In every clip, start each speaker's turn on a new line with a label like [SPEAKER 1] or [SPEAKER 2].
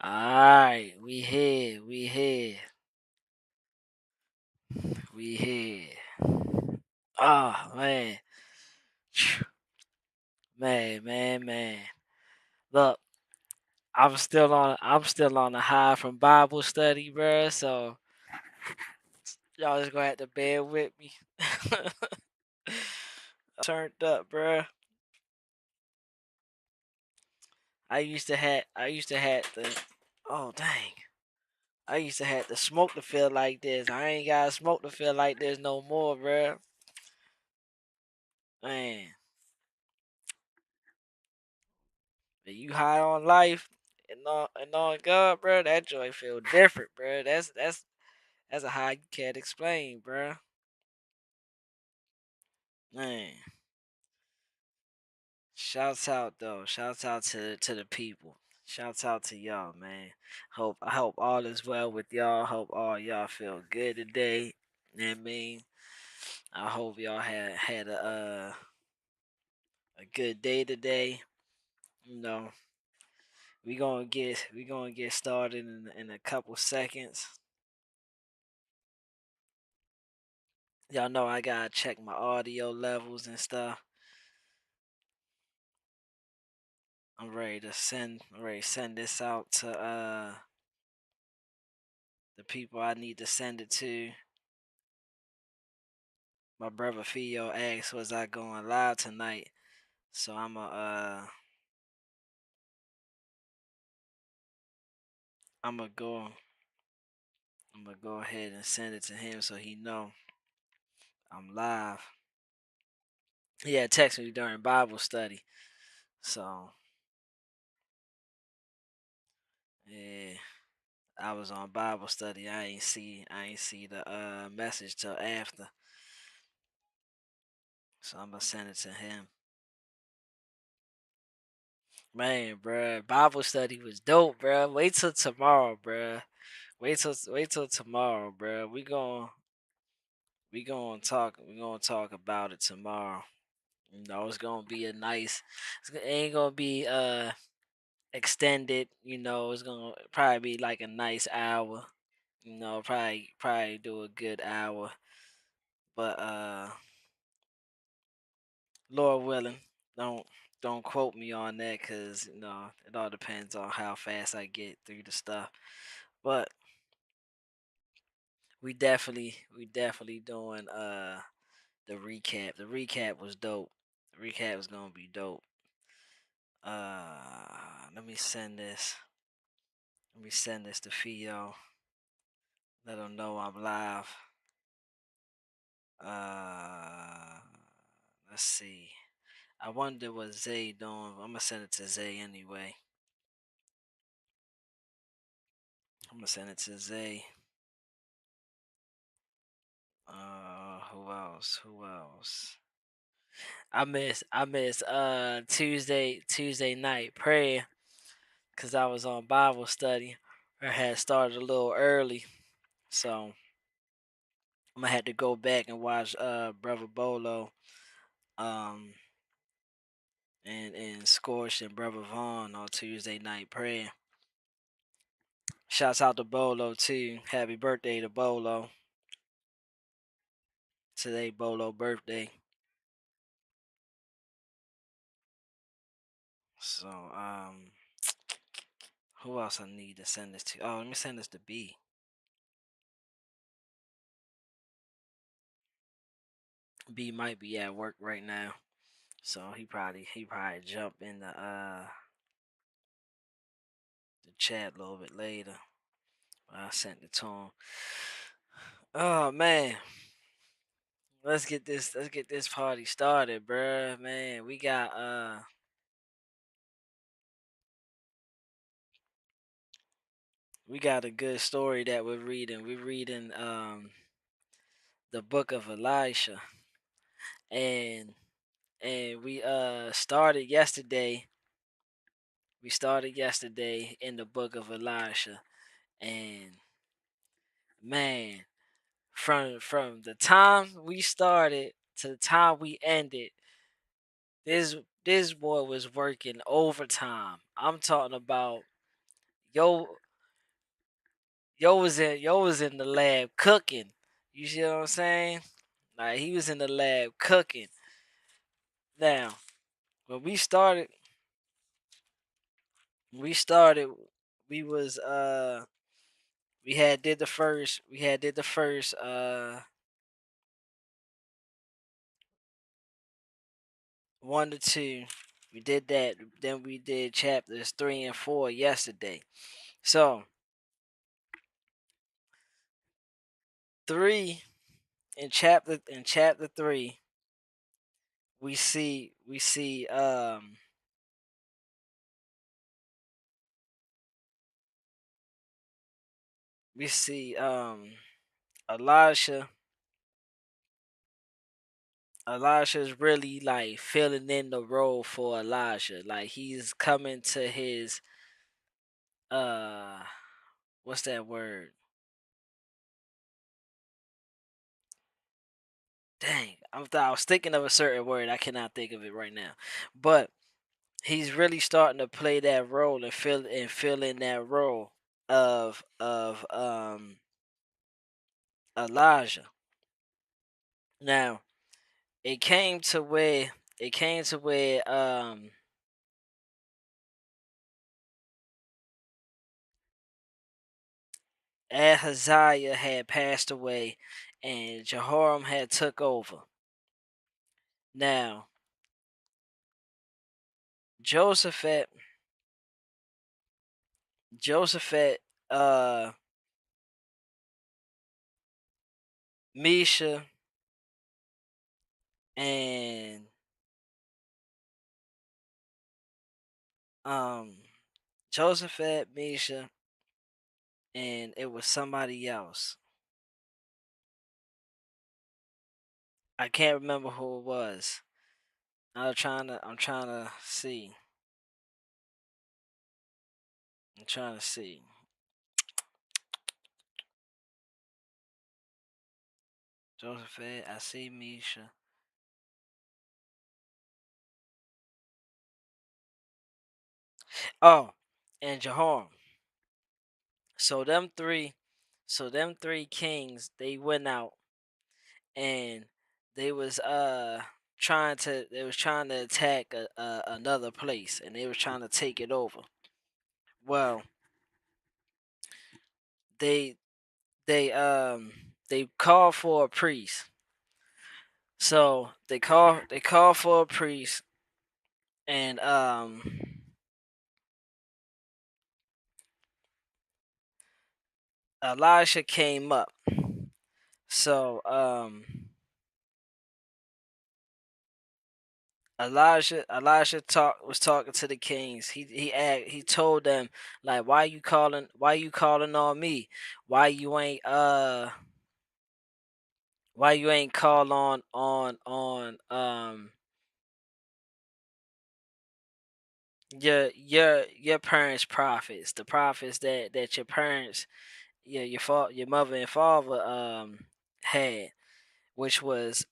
[SPEAKER 1] Alright, we here. Oh man. Man. Look, I'm still on the high from Bible study, bruh. So y'all just gonna have to bear with me. Turned up, bruh. I used to have the oh dang. I used to have to smoke to feel like this. I ain't gotta smoke to feel like this no more, bruh. Man. When you high on life and on God, bro, that joy feel different, bro. That's a high you can't explain, bro. Man, shouts out though. Shouts out to the people. Shouts out to y'all, man. I hope all is well with y'all. Hope all y'all feel good today. You know what I mean? I hope y'all had a good day today. You know, we gonna get started in a couple seconds. Y'all know I gotta check my audio levels and stuff. I'm ready to send this out to the people I need to send it to. My brother Theo asked was I going live tonight. So I'm gonna go ahead and send it to him so he know I'm live. He had texted me during Bible study. So yeah, I was on Bible study. I ain't see the message till after. So I'm gonna send it to him. Man, bruh, Bible study was dope, bruh. Wait till tomorrow, bruh. Wait till tomorrow, bruh. We gonna talk about it tomorrow. You know, it's gonna be it ain't gonna be extended. You know, it's gonna probably be like a nice hour. You know, probably do a good hour. But Lord willing, don't don't quote me on that, cause it all depends on how fast I get through the stuff. But we definitely doing the recap. The recap was dope. The recap was gonna be dope. Let me send this. Let me send this to Theo. Let him know I'm live. Uh, let's see. I wonder what Zay doing. I'm gonna send it to Zay anyway. I'm gonna send it to Zay. Who else? Who else? I miss Tuesday night prayer because I was on Bible study. I had started a little early, so I'm gonna have to go back and watch Brother Bolo um and Scorch and Brother Vaughn on Tuesday night prayer. Shouts out to Bolo too. Happy birthday to Bolo. Today Bolo birthday. So who else I need to send this to? Oh, let me send this to B. B might be at work right now. So he probably jump in the chat a little bit later. I sent it to him. Oh man, let's get this party started, bruh. Man, we got a good story that we're reading. We're reading the book of Elisha, and we started yesterday. We started yesterday in the book of Elisha, and man, from the time we started to the time we ended, this this boy was working overtime. I'm talking about yo yo was in the lab cooking. You see what I'm saying? Like he was in the lab cooking. Now, when we started, we was we had did the first 1 to 2. We did that. Then we did chapters 3 and 4 yesterday. So 3 in chapter 3, we see Elisha. Elisha's really like filling in the role for Elijah. Like he's coming to his uh what's that word? Dang, I was thinking of a certain word. I cannot think of it right now. But he's really starting to play that role and fill in that role of Elijah. Now, it came to where it came to where Ahaziah had passed away and Jehoram had took over. Now, Josephat Josephat uh Misha and um Josephat Misha and it was somebody else. I can't remember who it was. I'm trying to see. I'm trying to see. Josephat, I see Misha. Oh, and Jehoram. So them three kings, they went out and they was trying to attack another place and they was trying to take it over. Well, they they um they called for a priest. So they called for a priest and Elisha came up. So Elijah was talking to the kings. He told them like why you calling on me? Why you ain't why you ain't call on your parents prophets, the prophets that your parents, your mother and father had, which was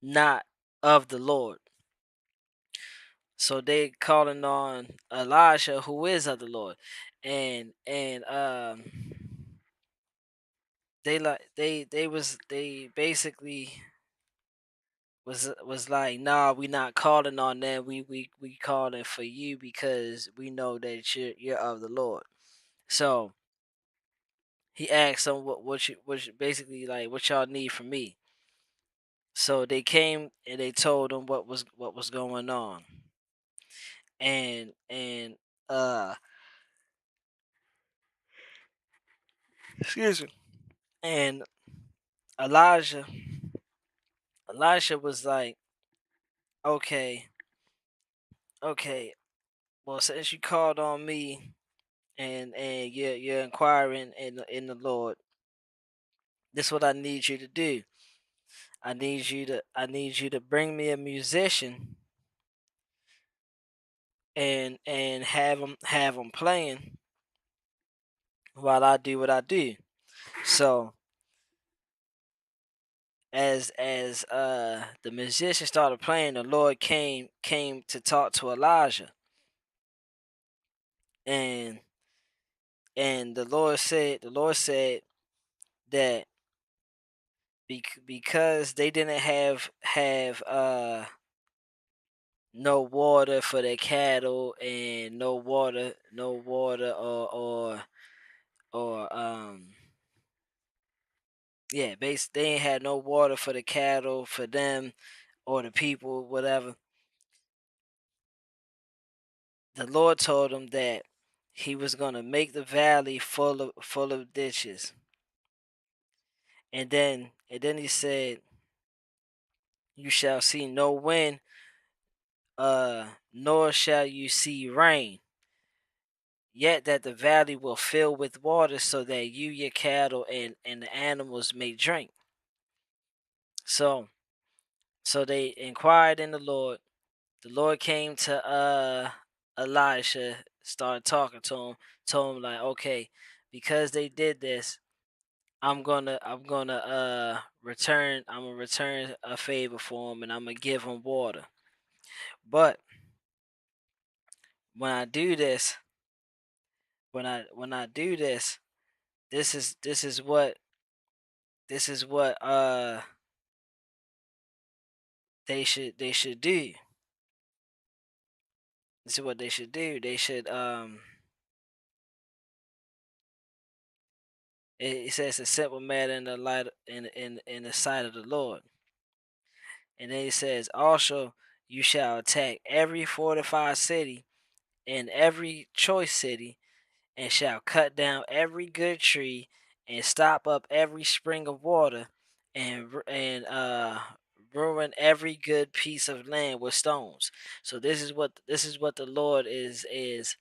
[SPEAKER 1] not of the Lord. So they calling on Elisha, who is of the Lord, and they basically was like, nah, we not calling on them. We calling for you because we know that you're of the Lord. So he asked them basically like what y'all need from me. So they came and they told him what was going on, and uh excuse me, and Elijah Elisha was like, okay, okay, well since you called on me and you're inquiring in the Lord, this is what I need you to do. I need you to bring me a musician and have him playing while I do what I do. So as the musician started playing, the Lord came to talk to Elijah, and the Lord said that because they didn't have no water for their cattle, and no water or yeah, they ain't had no water for the cattle, for them or the people, whatever. The Lord told them that he was gonna make the valley full of ditches. And then he said, you shall see no wind, nor shall you see rain, yet that the valley will fill with water, so that you, your cattle, and the animals may drink. So so they inquired in the Lord. The Lord came to Elisha, started talking to him, told him like, okay, because they did this, I'm gonna return a favor for him, and I'm gonna give him water. But when I do this, when I do this, this is what they should do. This is what they should do. They should it says a simple matter in the light in the sight of the Lord. And then it says, also you shall attack every fortified city and every choice city, and shall cut down every good tree, and stop up every spring of water, and ruin every good piece of land with stones. So this is what the Lord is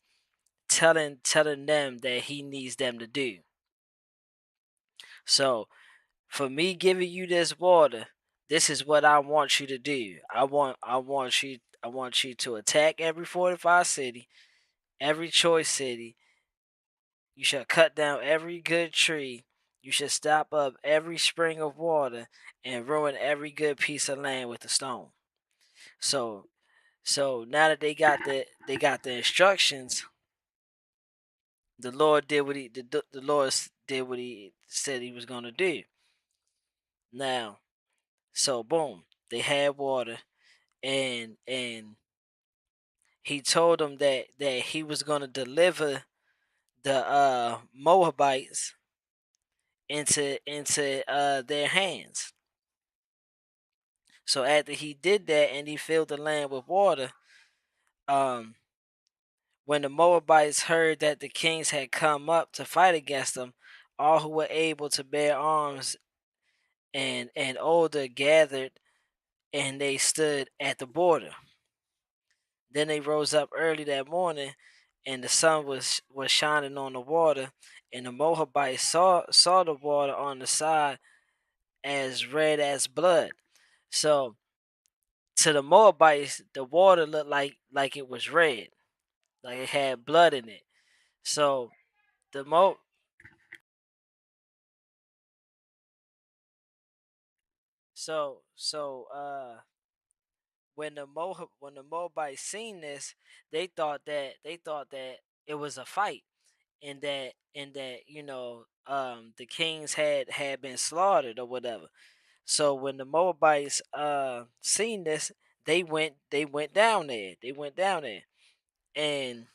[SPEAKER 1] telling them that he needs them to do. So for me giving you this water, this is what I want you to do. I want you to attack every fortified city, every choice city. You shall cut down every good tree. You shall stop up every spring of water, and ruin every good piece of land with a stone. So now that they got the instructions, the Lord did what he said he was gonna do. Now, so boom, they had water, and he told them that he was gonna deliver the Moabites into their hands. So after he did that and he filled the land with water, um, when the Moabites heard that the kings had come up to fight against them, all who were able to bear arms and older gathered, and they stood at the border. Then they rose up early that morning, and the sun was shining on the water, and the Moabites saw the water on the side as red as blood. So to the Moabites, the water looked like it was red, like it had blood in it. So the Mo so when the Moabites seen this, they thought that it was a fight, and that the kings had been slaughtered or whatever. So when the Moabites seen this, they went down there. They went down there, and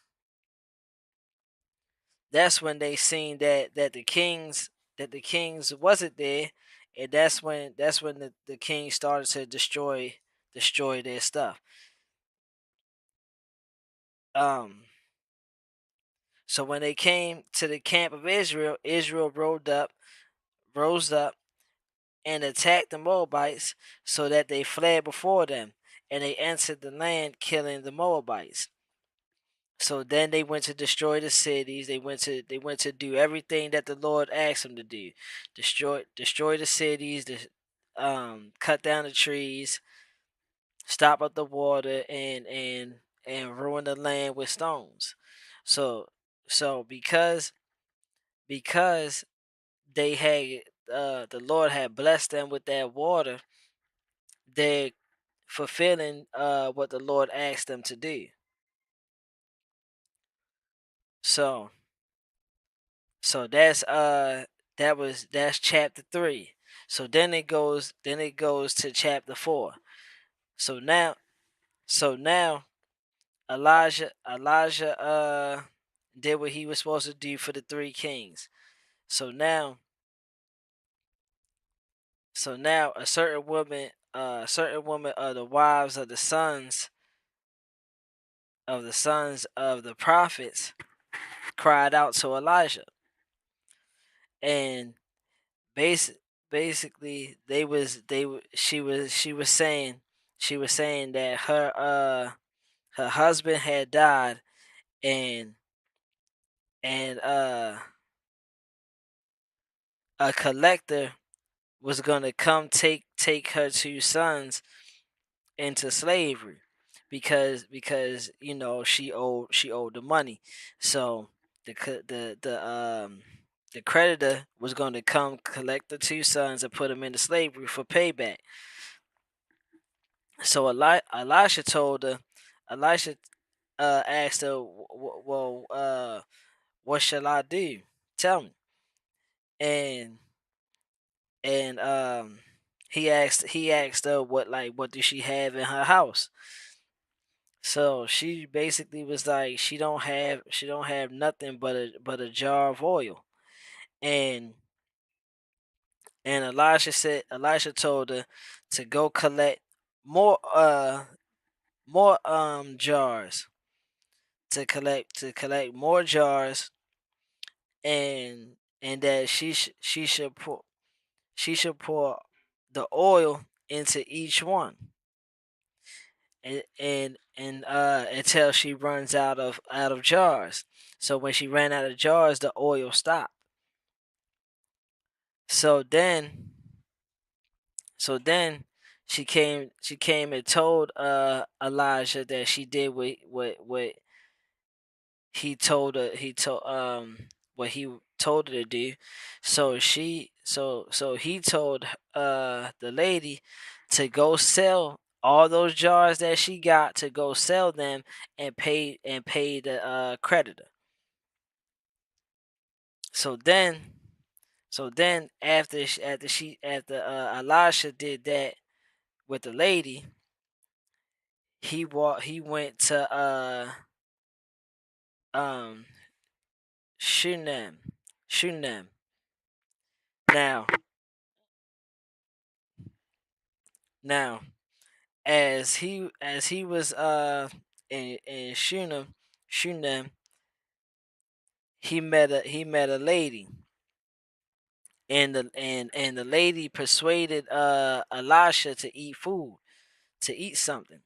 [SPEAKER 1] that's when they seen that the kings wasn't there, and that's when the kings started to destroy their stuff. Um, so when they came to the camp of Israel, Israel rose up and attacked the Moabites, so that they fled before them, and they entered the land, killing the Moabites. So then they went to destroy the cities. They went to do everything that the Lord asked them to do. Destroy the cities, cut down the trees, stop up the water, and ruin the land with stones. So so because they had the Lord had blessed them with that water, they're fulfilling what the Lord asked them to do. So so that's chapter 3. So then it goes to chapter 4. So now so now Elijah did what he was supposed to do for the 3 kings. So now a certain woman of the wives of the sons of the prophets cried out to Elijah, and basic basically she was saying that her husband had died, and and a collector was gonna come take her 2 sons into slavery, because she owed the money. So the creditor was going to come collect the 2 sons and put them into slavery for payback. So Elisha told her. Elisha asked her, well, what shall I do? Tell me. And he asked her what does she have in her house. So she basically was like, she don't have nothing but a jar of oil. And Elisha told her to go collect more jars, to collect more jars, and that she should pour the oil into each one, and until she runs out of jars. So when she ran out of jars, the oil stopped. So then so then she came and told Elijah that she did what he told her to do. So he told the lady to go sell all those jars that she got, to go sell them and pay the creditor. So then after Elisha did that with the lady, he went to um Shunem. Shunem. Now now as he was in Shunem, he met a lady, and the lady persuaded Elisha to eat something.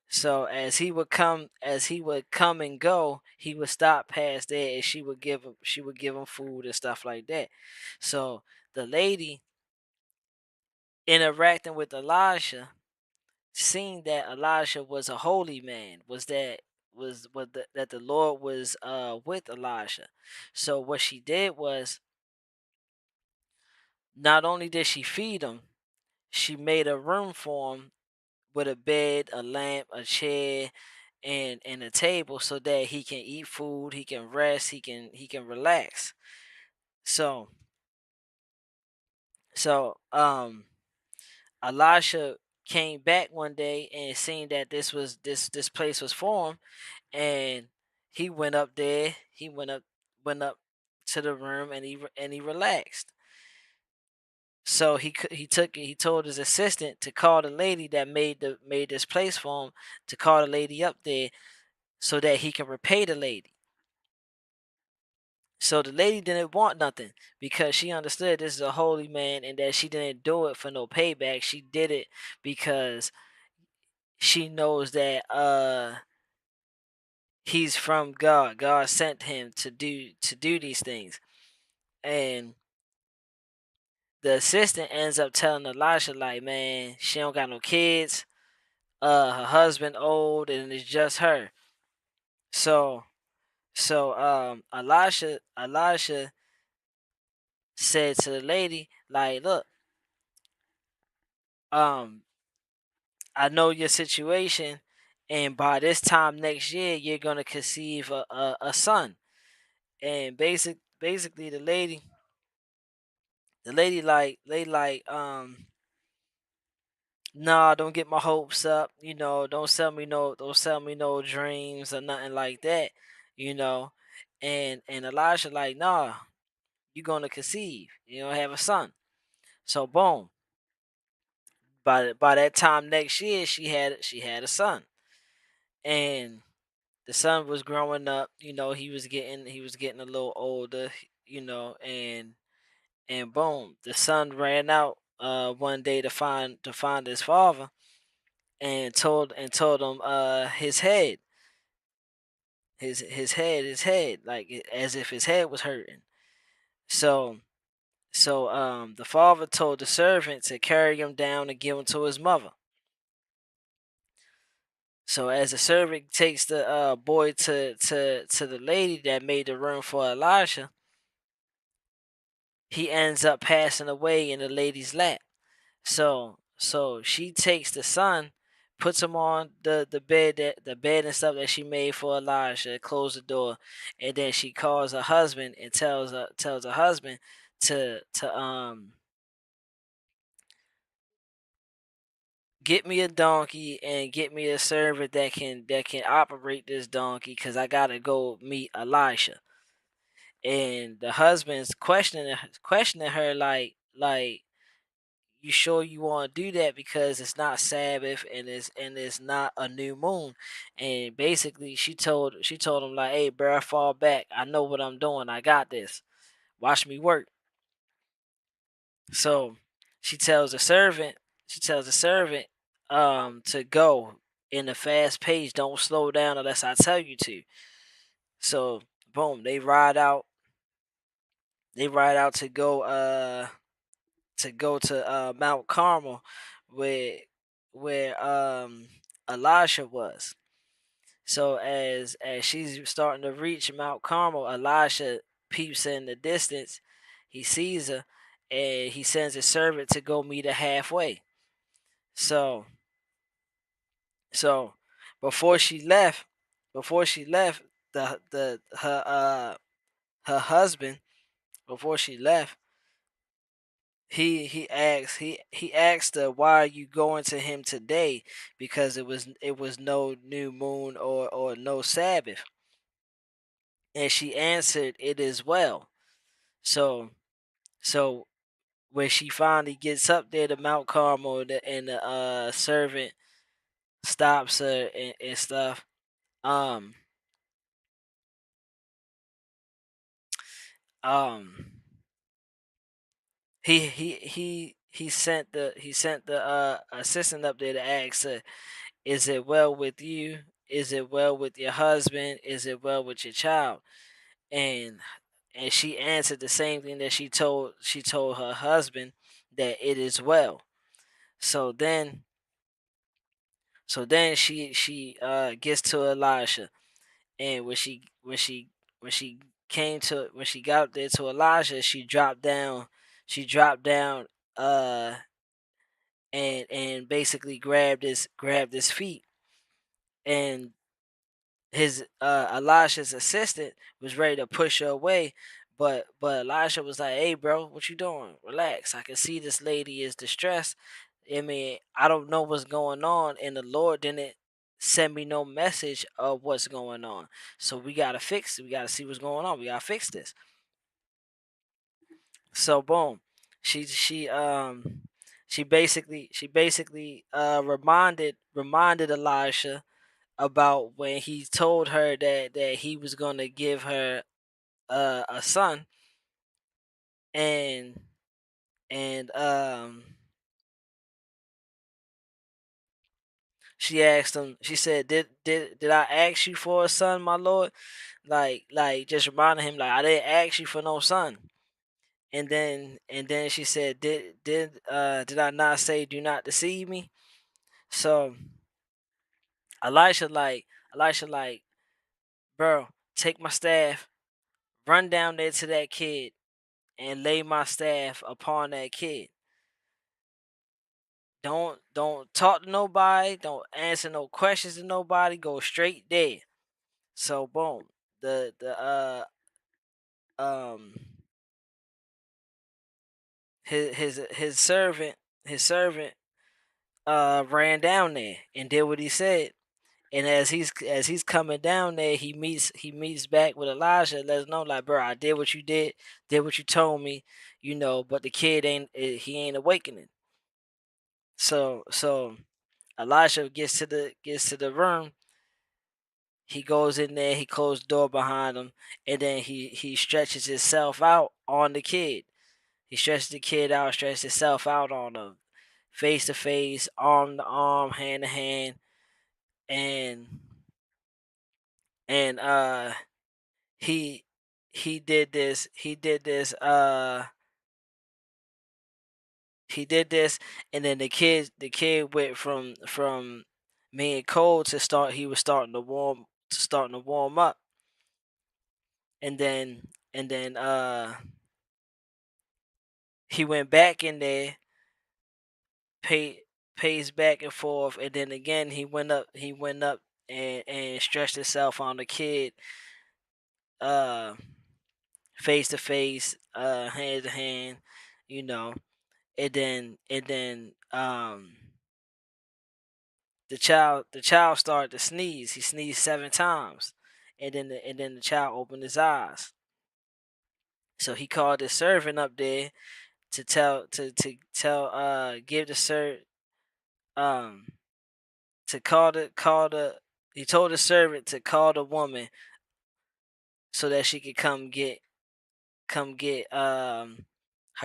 [SPEAKER 1] So as he would come and go, he would stop past there, and she would give him food and stuff like that. So the lady, interacting with Elisha, seeing that Elijah was a holy man, that the Lord was with Elijah. So what she did was, not only did she feed him, she made a room for him with a bed, a lamp, a chair, and a table, so that he can eat food, he can rest, he can relax. So so Elisha came back one day and seen that this place was for him, and he went up there. He went up to the room, and he relaxed. So he told his assistant to call the lady that made this place for him, to call the lady up there, so that he can repay the lady. So the lady didn't want nothing, because she understood this is a holy man, and that she didn't do it for no payback. She did it because she knows that he's from God. God sent him to do these things. And the assistant ends up telling Elisha, like, man, she don't got no kids. Her husband old, and it's just her. So Elisha said to the lady, like, look, um, I know your situation, and by this time next year, you're gonna conceive a son. And basically, the lady nah, don't get my hopes up, don't sell me no dreams or nothing like that, you know. And Elisha like, nah, you gonna conceive, have a son. So boom, by that time next year, she had a son, and the son was growing up. He was getting a little older, and boom, the son ran out one day to find his father, and told him his head, like as if his head was hurting. So the father told the servant to carry him down and give him to his mother. So as the servant takes the boy to the lady that made the room for Elisha, he ends up passing away in the lady's lap. So she takes the son, puts him on the bed and stuff that she made for Elisha, close the door, and then she calls her husband and tells her husband to get me a donkey and get me a servant that can operate this donkey, because I gotta go meet Elisha. And the husband's questioning her, like, you sure you want to do that, because it's not Sabbath, and it's not a new moon. And basically she told him, like, hey bro, fall back, I know what I'm doing, I got this, watch me work. So she tells the servant she tells the servant to go in a fast pace, don't slow down unless I tell you to. So boom, they ride out to go to Mount Carmel, where Elisha was. So as she's starting to reach Mount Carmel, Elisha peeps in the distance. He sees her, and he sends his servant to go meet her halfway. So so before she left, before she left, the her husband, before she left, he asked her, why are you going to him today, because it was no new moon or no Sabbath. And she answered, it is well. So so when she finally gets up there to Mount Carmel, and the servant stops her and stuff, um um he sent the assistant up there to ask her, is it well with you? Is it well with your husband? Is it well with your child? And and she answered the same thing that she told her husband, that it is well. So then she gets to Elisha, and when she got up there to Elisha, she dropped down uh and basically grabbed his feet. And his Elisha's assistant was ready to push her away, but Elisha was like, "Hey, bro, what you doing? Relax. I can see this lady is distressed. I mean, I don't know what's going on, and the Lord didn't send me no message of what's going on. So we gotta fix it. We gotta see what's going on. We gotta fix this." So boom, she basically reminded Elisha about when he told her that he was gonna give her a son. And and she asked him. She said, "Did I ask you for a son, my lord?" Like just reminding him, like, I didn't ask you for no son. And then she said, "Did I not say, do not deceive me?" So Elisha like Elisha like, bro, take my staff, run down there to that kid, and lay my staff upon that kid. Don't talk to nobody. Don't answer no questions to nobody. Go straight there. So boom, the um his servant ran down there and did what he said. And as he's coming down there, he meets back with Elijah, let us know like, bro, I did what you did what you told me, but the kid he ain't awakening. So Elisha gets to the room. He goes in there, he closed the door behind him, and then he stretches himself out on the kid. He stretches the kid out, stretches himself out on him, face to face, arm to arm, hand to hand, and and he he did this he did this, and then the kid went from being cold to start he was starting to warm up, and then he went back in there, pay paced back and forth, and then again he went up and stretched himself on the kid, uh face to face, hand to hand, you know, and then the child started to sneeze. He sneezed 7 times, and then the child opened his eyes. So he called his servant up there to tell give the um to call the he told the servant to call the woman so that she could come get her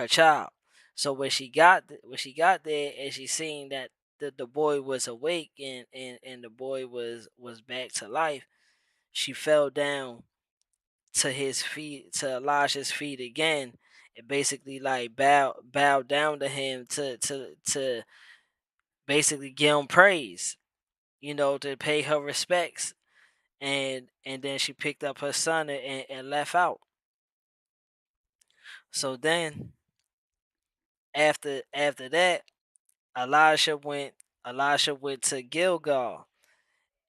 [SPEAKER 1] child. So when she got there and she seen that the boy was awake and the boy was back to life, she fell down to Elijah's feet again, and basically like bowed down to him to basically give him praise, to pay her respects, and then she picked up her son and left out. So then after that, Elisha went Elisha went to Gilgal,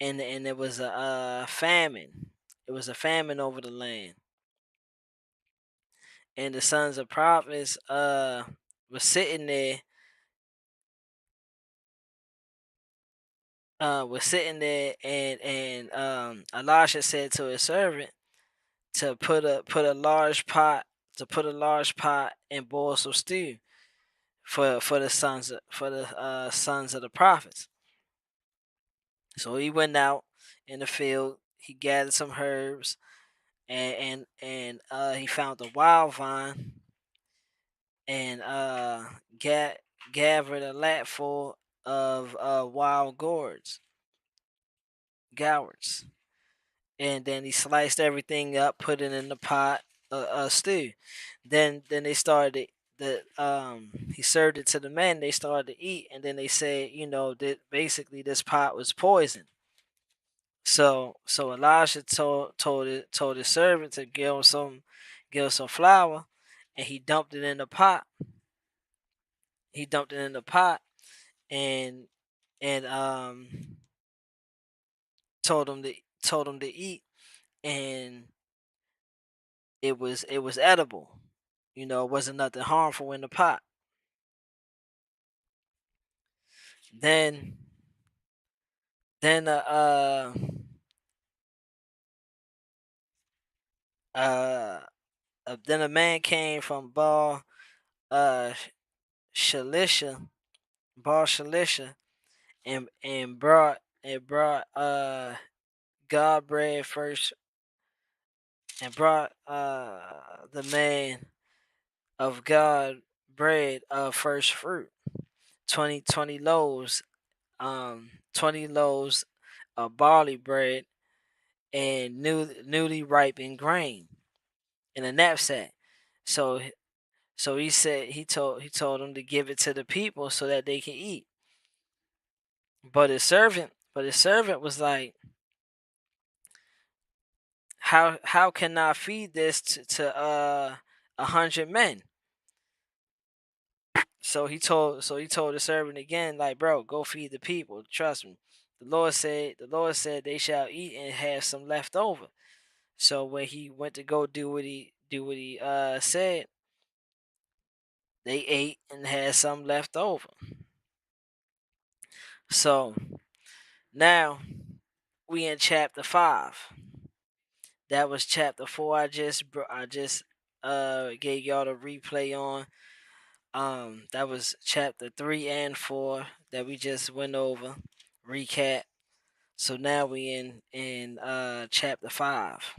[SPEAKER 1] and it was a famine. It was a famine over the land, and the sons of prophets was sitting there and Elisha said to his servant to put a large pot and boil some stew for the sons of the prophets. So he went out in the field. He gathered some herbs, and he found a wild vine, and gathered a latful of wild gourds, and then he sliced everything up, put it in the pot, stew. Then they started he served it to the men. They started to eat, and then they said, that basically this pot was poison. So Elisha told his servant to give him some flour, and he dumped it in the pot. He dumped it in the pot, and and told him to eat, and it was edible. It wasn't nothing harmful in the pot. Then then uh then a man came from uh Shalisha, Shalisha, and brought God bread first, and brought the man of God bread of first fruit, 20 loaves, 20 loaves of barley bread, and newly ripened grain in a knapsack. So so he told him to give it to the people so that they can eat. But his servant was like, how can I feed this to 100 men. So he told the servant again, like, bro, go feed the people. Trust me. The Lord said they shall eat and have some left over. So when he went to go do what he said, they ate and had some left over. So now we in chapter 5. That was chapter 4. I just gave y'all the replay on. That was chapter 3 and 4 that we just went over. Recap. So now we in chapter 5.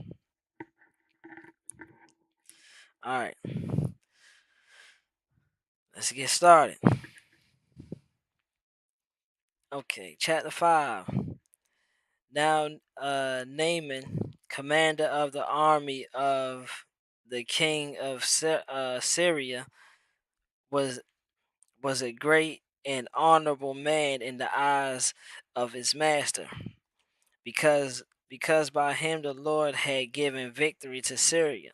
[SPEAKER 1] All right. Let's get started. Okay, chapter 5. Now Naaman, commander of the army of the king of Syria, was was a great and honorable man in the eyes of his master, because by him the Lord had given victory to Syria.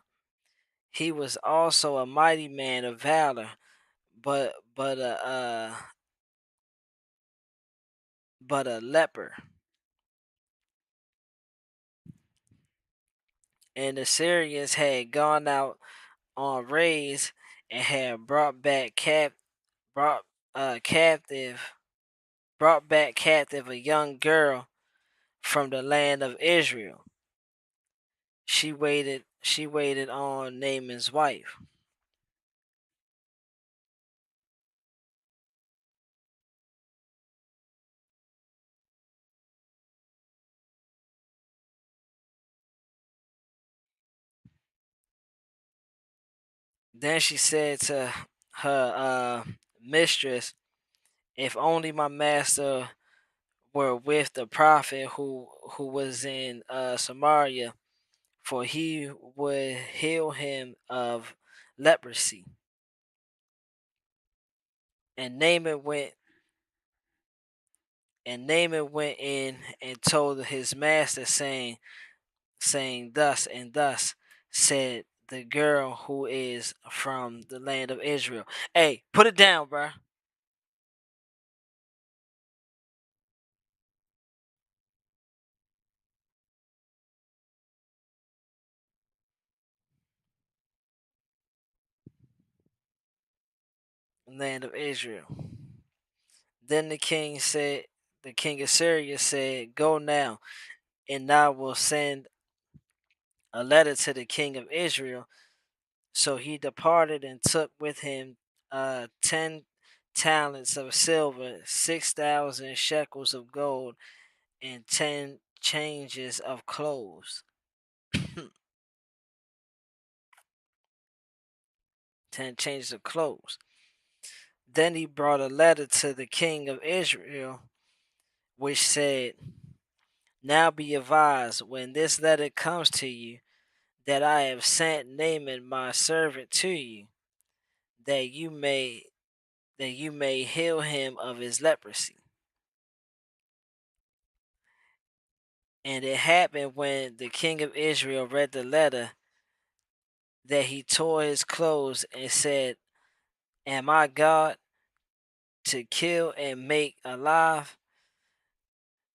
[SPEAKER 1] He was also a mighty man of valor, but but a but a leper. And the Syrians had gone out on raids and had brought captive brought back captive a young girl from the land of Israel. She waited on Naaman's wife. Then she said to her mistress, if only my master were with the prophet who was in Samaria, for he would heal him of leprosy. And Naaman went in and told his master, saying, thus and thus said the girl who is from the land of Israel. Hey, put it down, bruh. Land of Israel. Then the king of Syria said, go now, and I will send a letter to the king of Israel. So he departed and took with him 10 talents of silver, 6,000 shekels of gold, and 10 changes of clothes. 10 changes of clothes. Then he brought a letter to the king of Israel, which said, now be advised, when this letter comes to you, that I have sent Naaman my servant to you, that you may heal him of his leprosy. And it happened when the king of Israel read the letter that he tore his clothes and said, am I God to kill and make alive,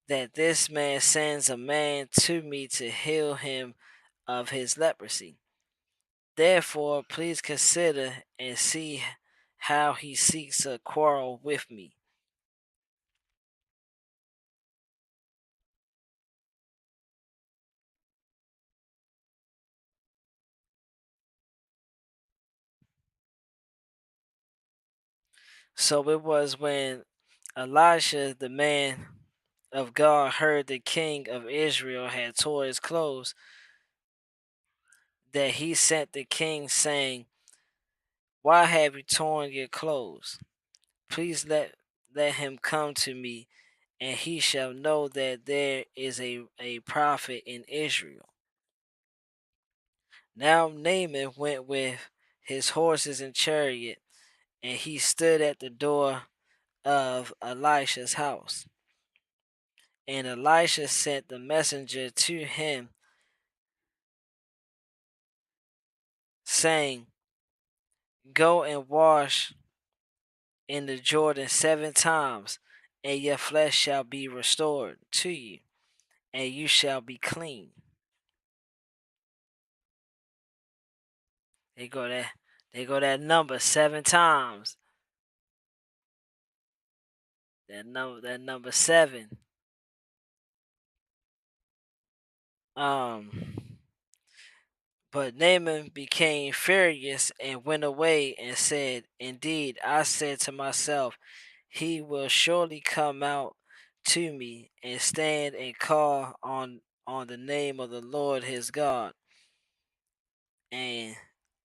[SPEAKER 1] that this man sends a man to me to heal him of his leprosy? Therefore, please consider and see how he seeks a quarrel with me. So it was when Elisha, the man of God, heard the king of Israel had tore his clothes, that he sent the king, saying, why have you torn your clothes? Please let him come to me, and he shall know that there is a prophet in Israel. Now Naaman went with his horses and chariot, and he stood at the door of Elisha's house. And Elisha sent the messenger to him, saying, Go and wash in the Jordan 7 times, and your flesh shall be restored to you, and you shall be clean. They go that number 7 times. That number 7. Um but Naaman became furious and went away and said, indeed, I said to myself, he will surely come out to me and stand and call on the name of the Lord his God, and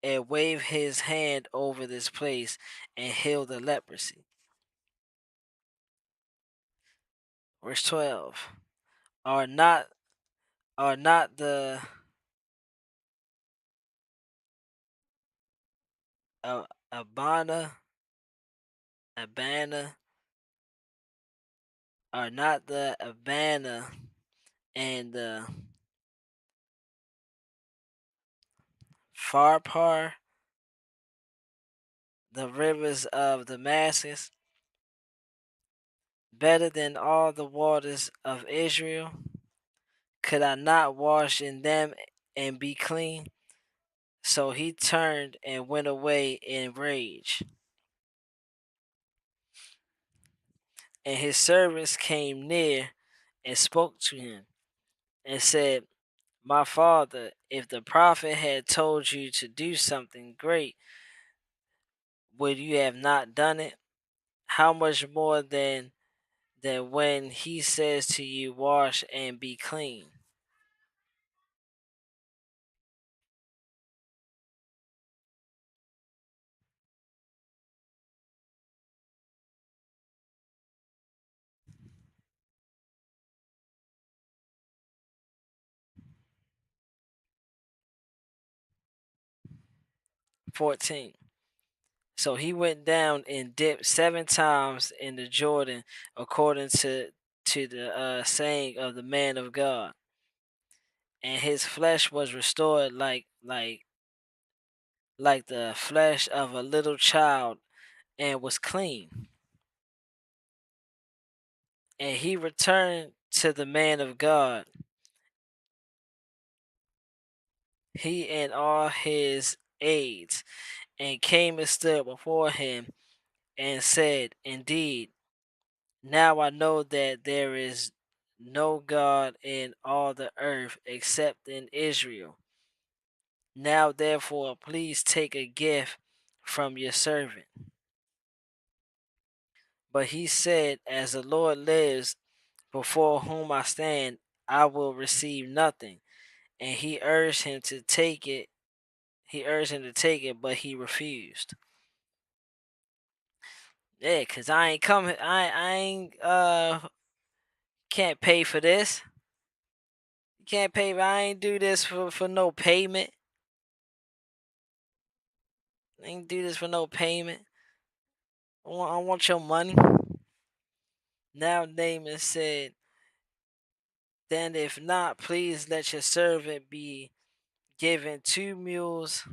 [SPEAKER 1] wave his hand over this place and heal the leprosy. Verse 12. Are not are not the Abana Abana are not the Abana and the Pharpar, the rivers of Damascus, better than all the waters of Israel? Could I not wash in them and be clean? So he turned and went away in rage. And his servants came near and spoke to him and said, my father, if the prophet had told you to do something great, would you have not done it? How much more than when he says to you, wash and be clean? (14) So he went down and dipped 7 times in the Jordan, according to the saying of the man of God, and his flesh was restored like the flesh of a little child, and was clean. And he returned to the man of God, he and all his aides, and came and stood before him, and said, indeed, now I know that there is no God in all the earth except in Israel. Now therefore please take a gift from your servant. But he said, as the Lord lives, before whom I stand, I will receive nothing. And he urged him to take it. But he refused. Yeah, cause I ain't coming. I ain't can't pay for this. You can't pay. I ain't do this for no payment. I ain't do this for no payment. I want your money. Now Naaman said, then if not, please let your servant be given 2 mules,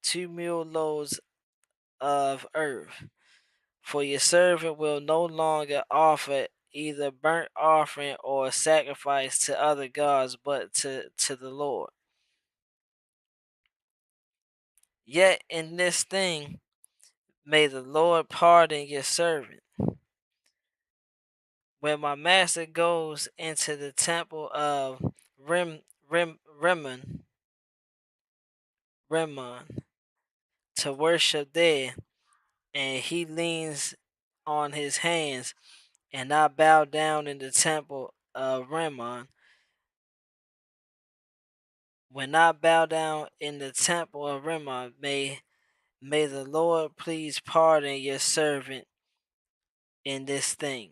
[SPEAKER 1] 2 mule loads of earth. For your servant will no longer offer either burnt offering or sacrifice to other gods, but to the Lord. Yet in this thing may the Lord pardon your servant. When my master goes into the temple of Rimmon to worship there, and he leans on his hands, and I bow down in the temple of Rimmon. When I bow down in the temple of Rimmon, may the Lord please pardon your servant in this thing.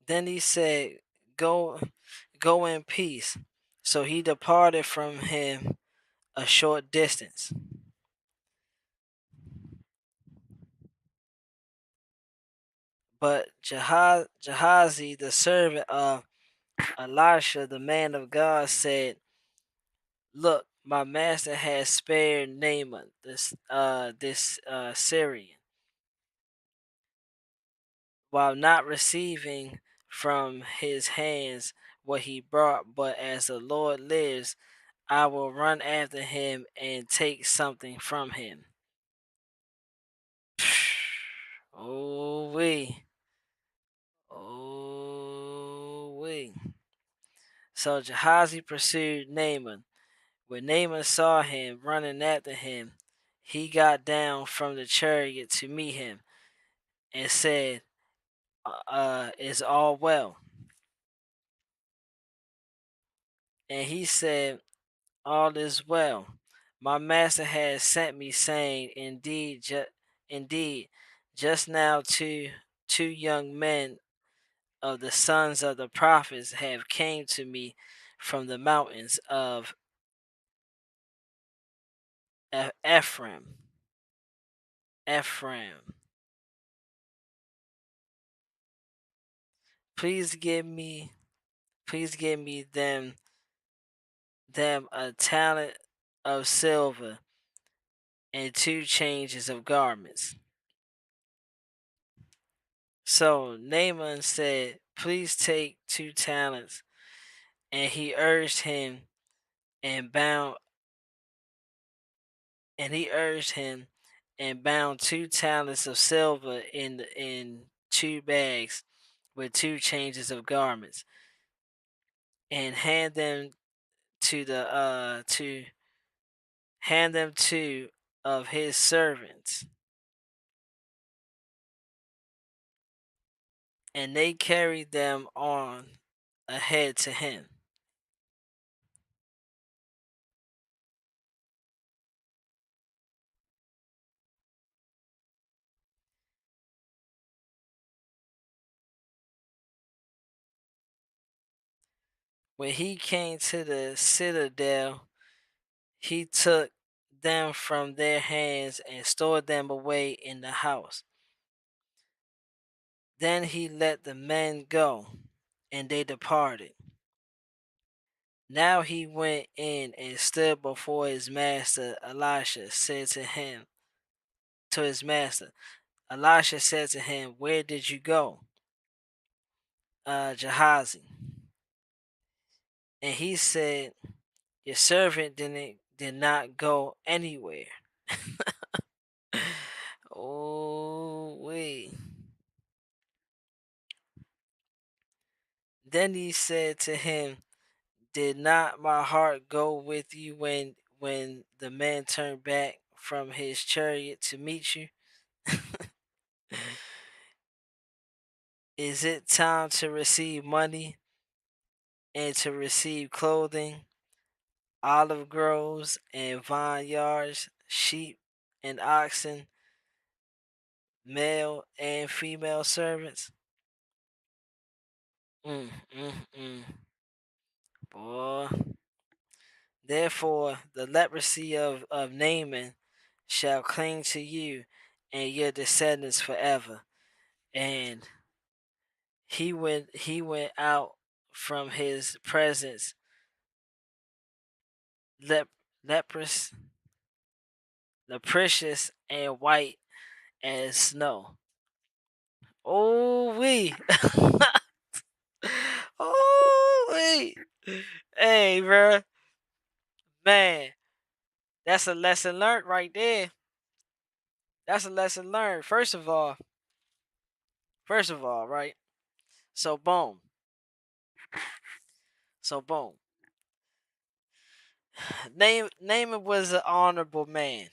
[SPEAKER 1] Then he said, Go go in peace. So he departed from him a short distance. But Gehazi, the servant of Elisha, the man of God, said, "Look, my master has spared Naaman, this Syrian, while not receiving from his hands what he brought. But as the Lord lives, I will run after him and take something from him." Oh we, oh we. So Gehazi pursued Naaman. When Naaman saw him running after him, he got down from the chariot to meet him and said, "Is all well?" And he said, "All is well. My master has sent me, saying, indeed, just now two young men of the sons of the prophets have came to me from the mountains of Ephraim. Ephraim. Please give me, please give me them a talent of silver and two changes of garments." So Naaman said, "Please take 2 talents." And he urged him and bound and bound 2 talents of silver in 2 bags with two changes of garments, and to hand them to of his servants, and they carried them on ahead to him. When he came to the citadel, he took them from their hands and stored them away in the house. Then he let the men go, and they departed. Now he went in and stood before his master. Elisha said to him, to his master, Elisha said to him, "Where did you go, Gehazi?" And he said, "Your servant did not go anywhere." Oh wait. Then he said to him, "Did not my heart go with you when the man turned back from his chariot to meet you? Is it time to receive money and to receive clothing, olive groves and vineyards, sheep and oxen, male and female servants?" Mm, mm, mm. Boy. Therefore, the leprosy of Naaman shall cling to you and your descendants forever. And he went out from his presence, lep, leprous, leprous and white as snow. Oh we, oh we, hey bro, man, that's a lesson learned right there. That's a lesson learned. First of all, right? So boom, so boom. Naaman was an honorable man.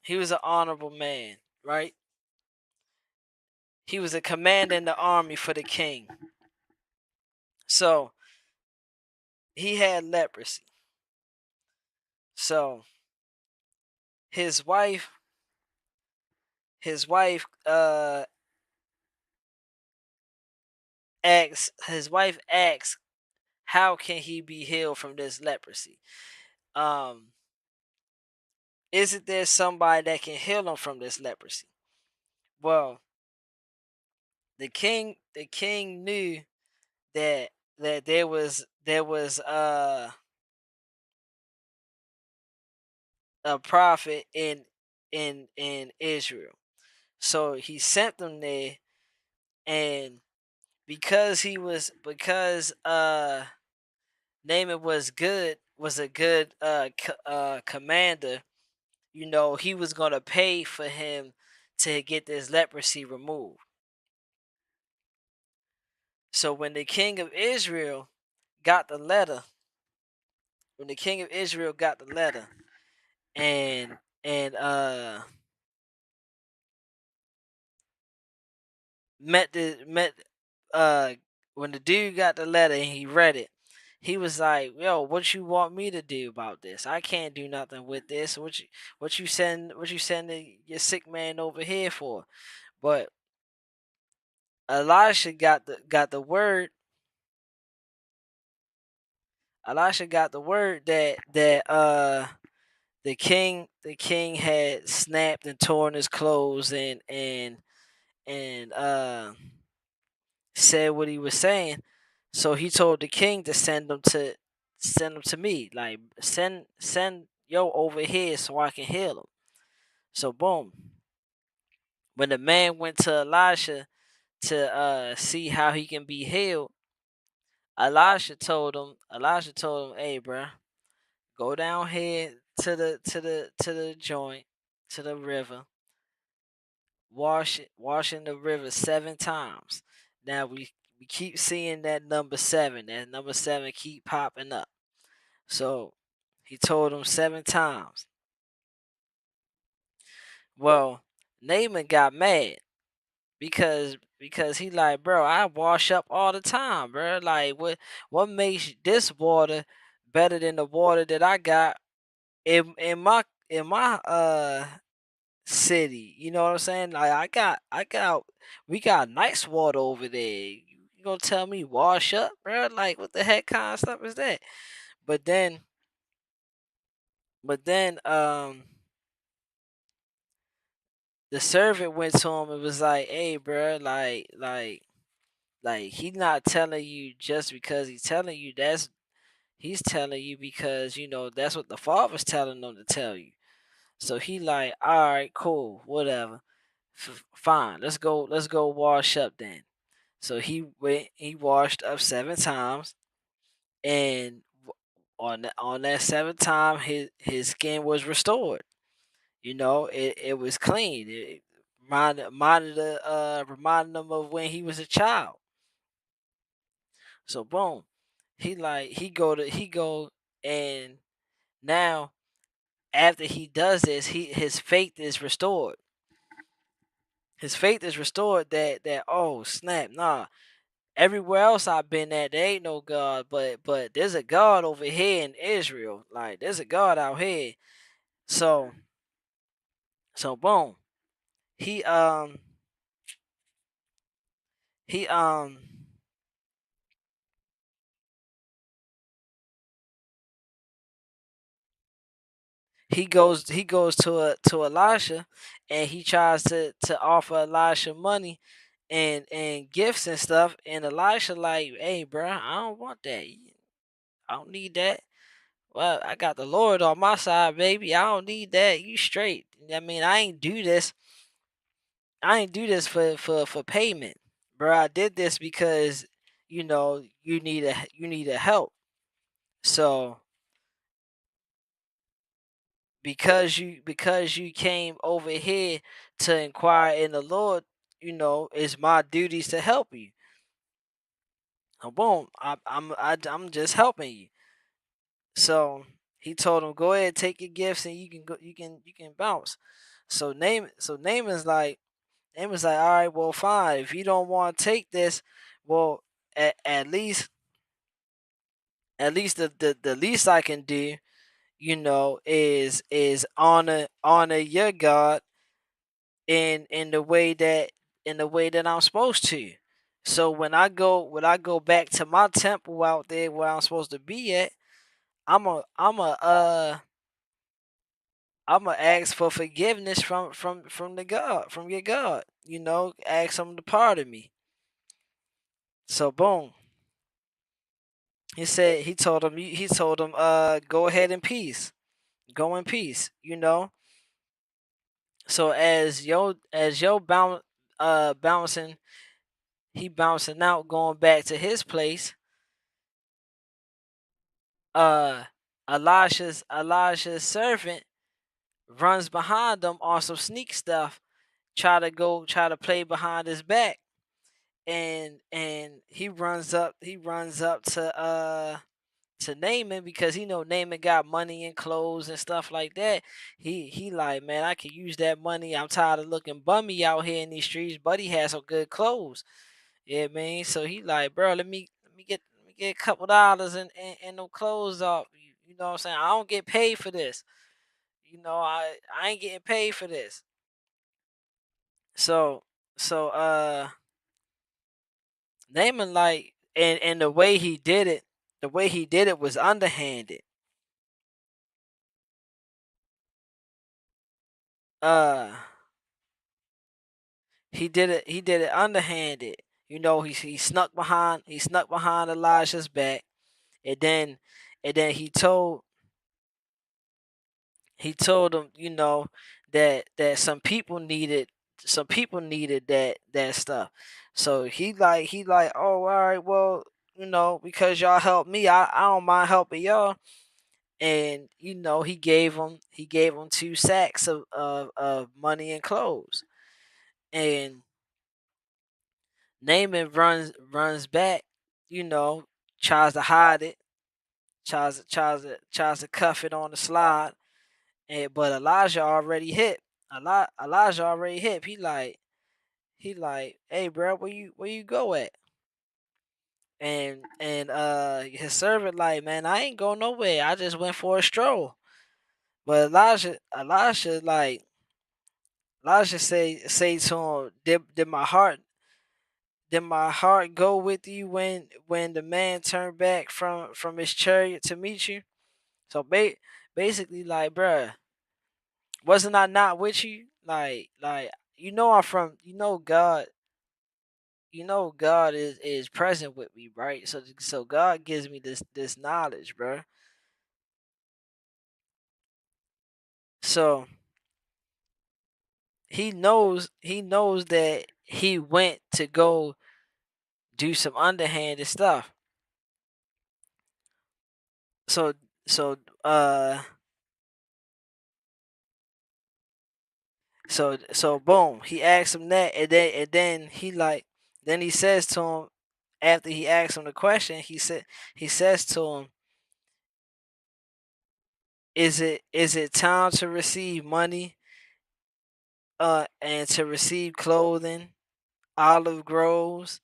[SPEAKER 1] He was an honorable man, right? He was a commander in the army for the king. So he had leprosy. So his wife, his wife, asks, how can he be healed from this leprosy? Um, isn't there somebody that can heal him from this leprosy? Well, the king knew that there was a prophet in Israel. So he sent them there, and because Naaman was a good commander, he was gonna pay for him to get this leprosy removed. So got the letter, when the king of Israel got the letter, and and met the met uh when the dude got the letter and he read it, he was like, "Yo, what you want me to do about this? I can't do nothing with this. What you send your sick man over here for?" But Elisha got the word. Elisha got the word that the king had snapped and torn his clothes and said what he was saying. So he told the king to send him to me. Like, send yo over here so I can heal him. So boom. When the man went to Elisha to see how he can be healed, Elisha told him, "Hey, bruh, go down here to the joint, to the river, wash in the river 7 times." Now we keep seeing that number seven. That number seven keep popping up. So he told him 7 times. Well, Naaman got mad because he like, "Bro, I wash up all the time, bro. Like, what makes this water better than the water that I got in my city?" You know what I'm saying? Like, we got nice water over there. You gonna tell me wash up, bro? Like, what the heck kind of stuff is that? But then, but then, the servant went to him and was like, "Hey, bro, like he's not telling you just because he's telling you. He's telling you because that's what the father's telling them to tell you." So he like, "All right, cool, whatever, fine. Let's go wash up then." So he washed up 7 times, and on that seventh time, his skin was restored. It was clean. It reminded him of when he was a child. So boom, he go and now after he does this, his faith is restored. His faith is restored that oh snap, nah. Everywhere else I've been at, there ain't no God, but there's a God over here in Israel. Like, there's a God out here. So boom, he he um he goes to Elisha, and he tries to offer Elisha money and gifts and stuff, and Elisha like, "Hey, bro, I don't want that. I don't need that. Well, I got the Lord on my side, baby. I don't need that. You straight. I mean, I ain't do this for payment, bro. I did this because you need a help. So because you came over here to inquire in the Lord, it's my duties to help you." So boom, I'm just helping you. So he told him, "Go ahead, take your gifts, and you can go. You can bounce." So Naaman's like, "All right, well, fine. If you don't want to take this, well, at least the least I can do, is honor your God in the way that I'm supposed to. So when I go back to my temple out there where I'm supposed to be at, I'm gonna ask for forgiveness from the God, from your God. Ask him to pardon me." So boom, he told him, go ahead in peace, go in peace. So bouncing, he bouncing out, going back to his place. Uh, Elijah's servant runs behind them on some sneak stuff, try to play behind his back, and he runs up to Naaman, because he know Naaman got money and clothes and stuff like that. He like, man, I could use that money. I'm tired of looking bummy out here in these streets. Buddy has some good clothes. Yeah, man. So he like, bro, let me get a couple dollars and no clothes off. You know what I'm saying? I don't get paid for this. I ain't getting paid for this. So so Naaman, like, and the way he did it was underhanded. Uh he did it underhanded. He snuck behind Elijah's back, and then he told him, that some people needed that stuff. So he like, oh, all right, well, because y'all helped me, I don't mind helping y'all. And he gave him 2 sacks of money and clothes. And Naaman runs back, you know, tries to hide it, tries to cuff it on the slide, but Elijah already hit. Elijah already hit. He like, hey, bro, where you go at? And his servant like, man, I ain't go nowhere. I just went for a stroll. But Elijah say to him, did my heart go with you when the man turned back from his chariot to meet you? So basically, like, bruh, wasn't I not with you? Like, I'm from, God is present with me, right? So God gives me this knowledge, bruh. So he knows that he went to go do some underhanded stuff. So so uh so boom, he asks him that, and then then he says to him, after he asks him the question, he says to him, is it time to receive money, and to receive clothing, olive groves,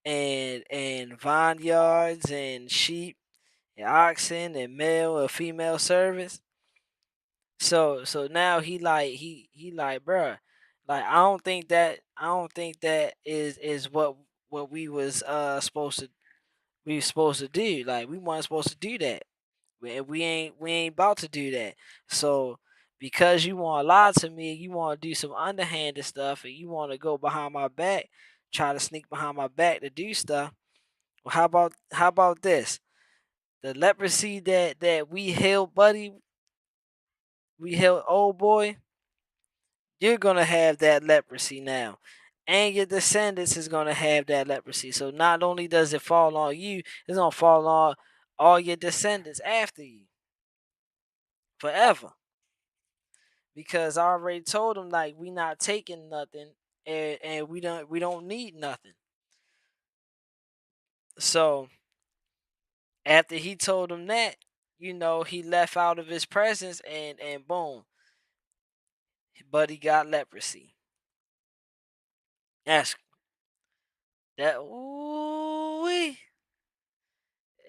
[SPEAKER 1] and vineyards, and sheep, and oxen, and male or female servants? So now he like, bruh, like, I don't think that is what we was supposed to do. Like, we weren't supposed to do that. We ain't about to do that. So because you want to lie to me, you want to do some underhanded stuff, and you want to go behind my back, try to sneak behind my back to do stuff. Well, how about this? The leprosy that we healed, buddy, we healed, old boy. You're gonna have that leprosy now, and your descendants is gonna have that leprosy. So not only does it fall on you, it's gonna fall on all your descendants after you forever. Because I already told them, like, we not taking nothing, and we don't need nothing. So after he told them that, he left out of his presence, and boom, buddy got leprosy. That's that. Ooh,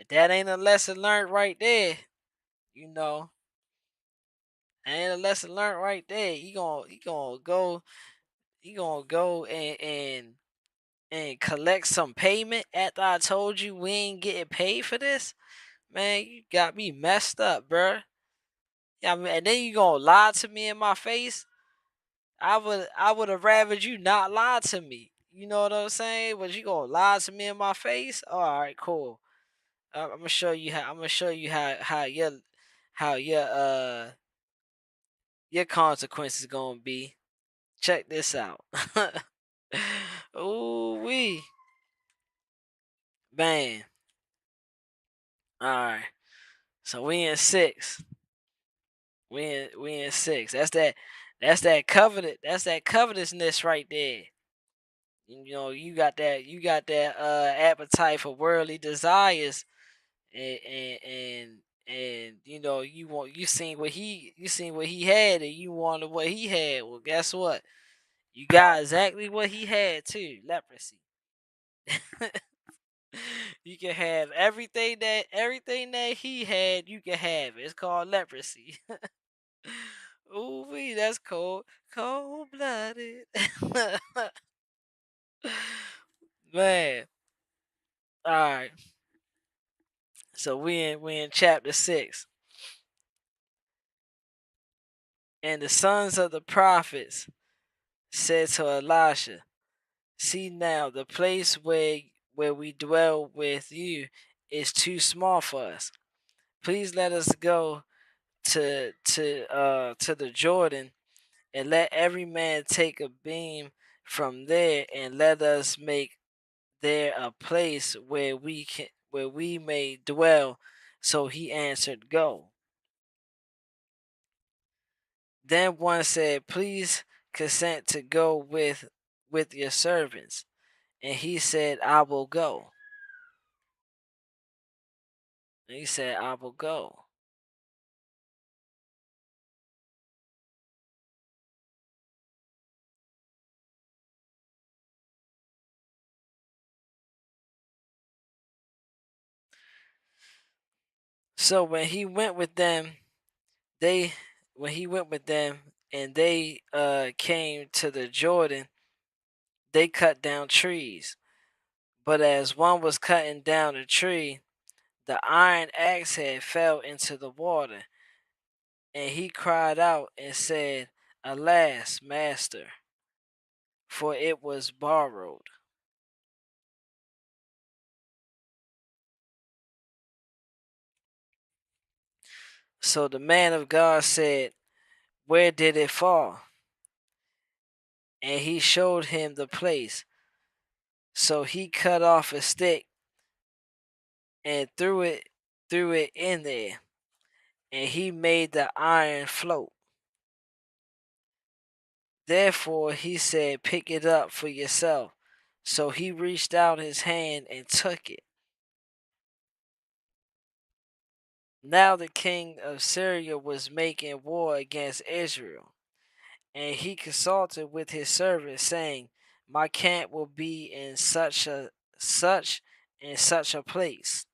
[SPEAKER 1] that ain't a lesson learned right there. You know, ain't a lesson learned right there. He gonna go and collect some payment after I told you we ain't getting paid for this. Man, you got me messed up, bruh. Yeah, I mean, and then you gonna lie to me in my face. I would have rather you not lie to me. You know what I'm saying? But you gonna lie to me in my face? All right, cool. I'm gonna show you how. I'm gonna show you how your consequences gonna be. Check this out. Ooh wee, man. All right. So we in six. We in six. That's that covenant. That's that covetousness right there. You know, you got that appetite for worldly desires, and you know you seen what he had, and you wanted what he had. Well, guess what? You got exactly what he had too. Leprosy. You can have everything that he had. You can have it. It's called leprosy. Ooh wee, that's cold blooded. Man, all right. So we in chapter 6, and the sons of the prophets said to Elisha, "See now, the place where we dwell with you is too small for us. Please let us go to the Jordan, and let every man take a beam from there, and let us make there a place where we may dwell." So he answered, "Go." Then one said, "Please consent to go with your servants." And he said, "I will go." And he said, "I will go." So they when he went with them and they came to the Jordan, they cut down trees. But as one was cutting down a tree, the iron axe head fell into the water, and he cried out and said, "Alas, master, for it was borrowed." So the man of God said, "Where did it fall?" And he showed him the place. So he cut off a stick and threw it in there, and he made the iron float. Therefore he said, "Pick it up for yourself." So he reached out his hand and took it. Now the king of Syria was making war against Israel, and he consulted with his servants, saying, "My camp will be in such and such a place."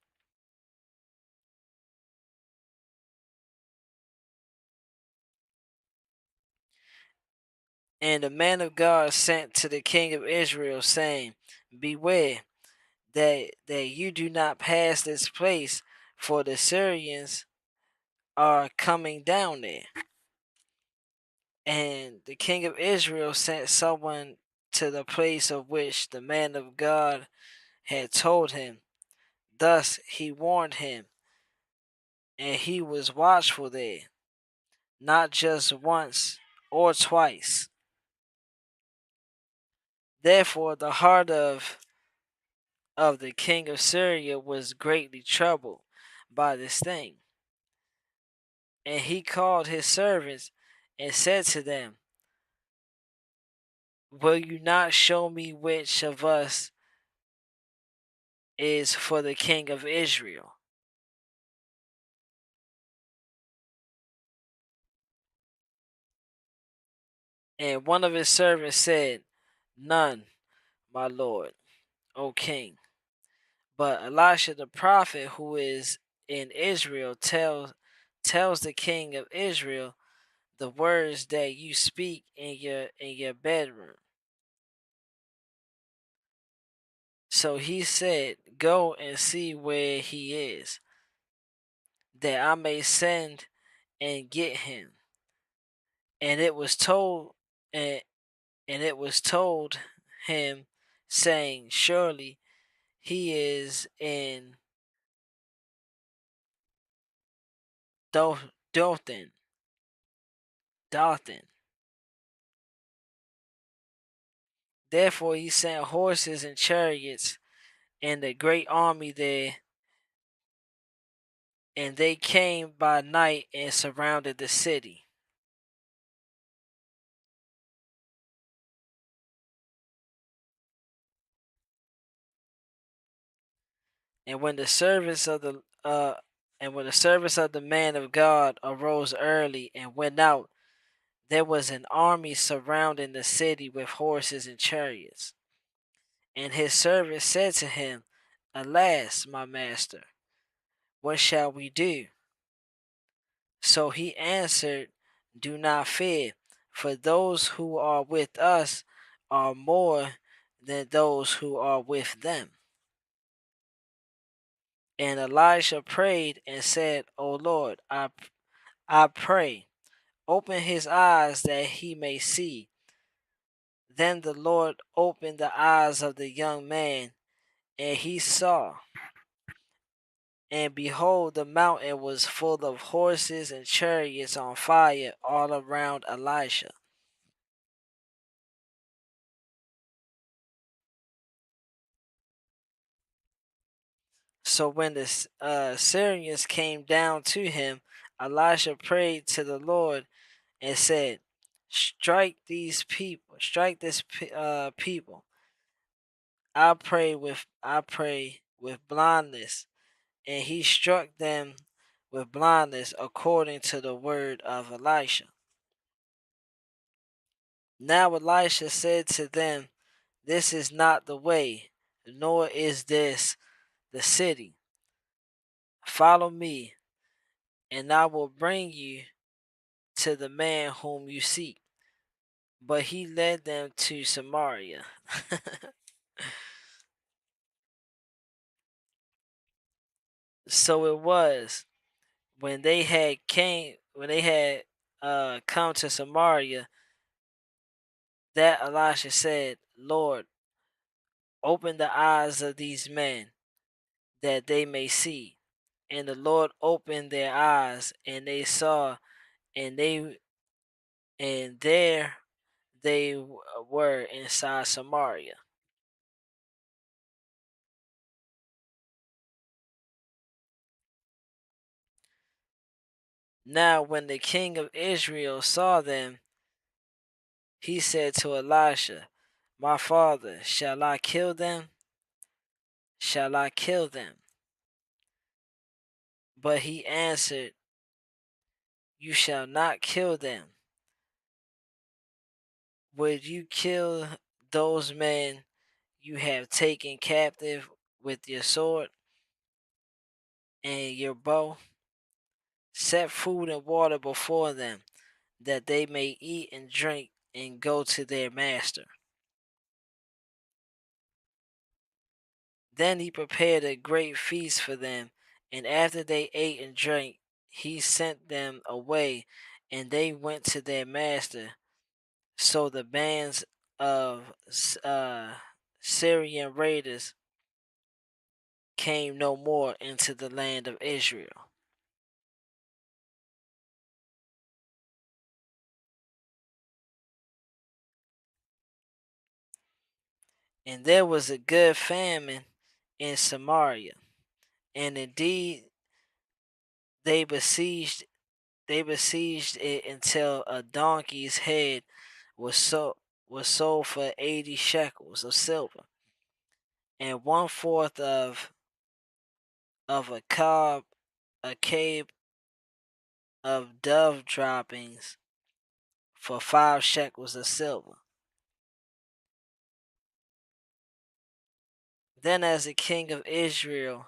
[SPEAKER 1] And the man of God sent to the king of Israel, saying, "Beware that you do not pass this place, for the Syrians are coming down there." And the king of Israel sent someone to the place of which the man of God had told him. Thus he warned him, and he was watchful there, not just once or twice. Therefore the heart of the king of Syria was greatly troubled by this thing. And he called his servants and said to them, "Will you not show me which of us is for the king of Israel?" And one of his servants said, "None, my lord, O king. But Elisha the prophet, who is in Israel, tells the king of Israel the words that you speak in your bedroom." So he said, "Go and see where he is, that I may send and get him." And it was told and it was told him saying, Surely he is in Dothan. Dothan. Therefore he sent horses and chariots and a great army there, and they came by night and surrounded the city. And when the servants of the man of God arose early and went out, there was an army surrounding the city with horses and chariots. And his servant said to him, Alas, my master, what shall we do? So he answered, Do not fear, for those who are with us are more than those who are with them. And Elisha prayed and said, O Lord, I pray, open his eyes that he may see. Then the Lord opened the eyes of the young man, and he saw. And behold, the mountain was full of horses and chariots on fire all around Elisha. So when the Syrians came down to him, Elisha prayed to the Lord and said, strike this people. I pray with blindness, and he struck them with blindness according to the word of Elisha. Now Elisha said to them, This is not the way, nor is this the city. Follow me, and I will bring you to the man whom you seek. But he led them to Samaria. So it was when they had come to Samaria, that Elisha said, Lord, open the eyes of these men that they may see. And the Lord opened their eyes, and they saw, and there they were inside Samaria. Now when the king of Israel saw them, he said to Elisha, My father, shall I kill them? Shall I kill them? But he answered, You shall not kill them. Would you kill those men you have taken captive with your sword and your bow? Set food and water before them, that they may eat and drink and go to their master. Then he prepared a great feast for them, and after they ate and drank, he sent them away, and they went to their master. So the bands of Syrian raiders came no more into the land of Israel. And there was a good famine in Samaria, and indeed they besieged they besieged it until a donkey's head was sold for 80 shekels of silver, and one fourth of a cave of dove droppings for 5 shekels of silver. Then as the king of Israel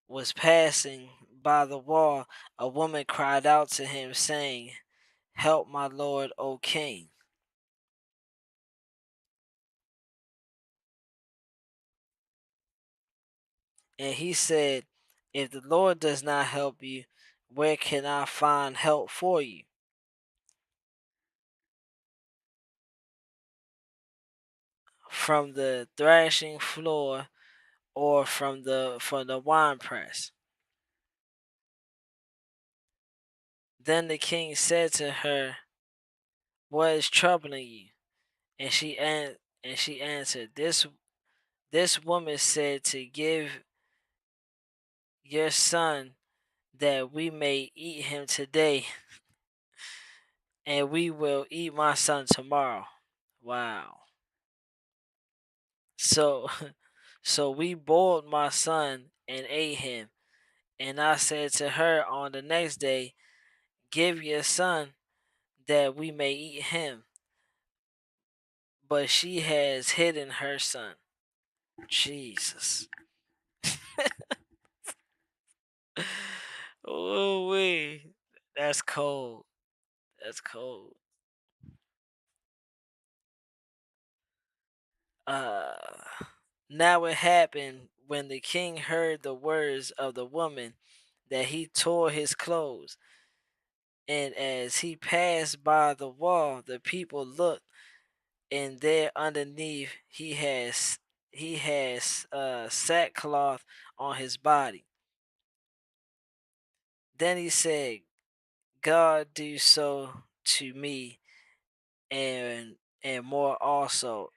[SPEAKER 1] was passing by the wall, a woman cried out to him, saying, Help my lord, O king. And he said, If the Lord does not help you, where can I find help for you? from the thrashing floor or from the winepress. Then the king said to her, "What is troubling you?" And she answered, This woman said to give your son that we may eat him today, and we will eat my son tomorrow. Wow. So so we boiled my son and ate him. And I said to her on the next day, Give your son that we may eat him. But she has hidden her son. Jesus. Oh wee. That's cold. That's cold. Uh Now it happened when the king heard the words of the woman that he tore his clothes. And as he passed by the wall, the people looked, and there underneath he has sackcloth on his body. Then he said, God do so to me, and more also,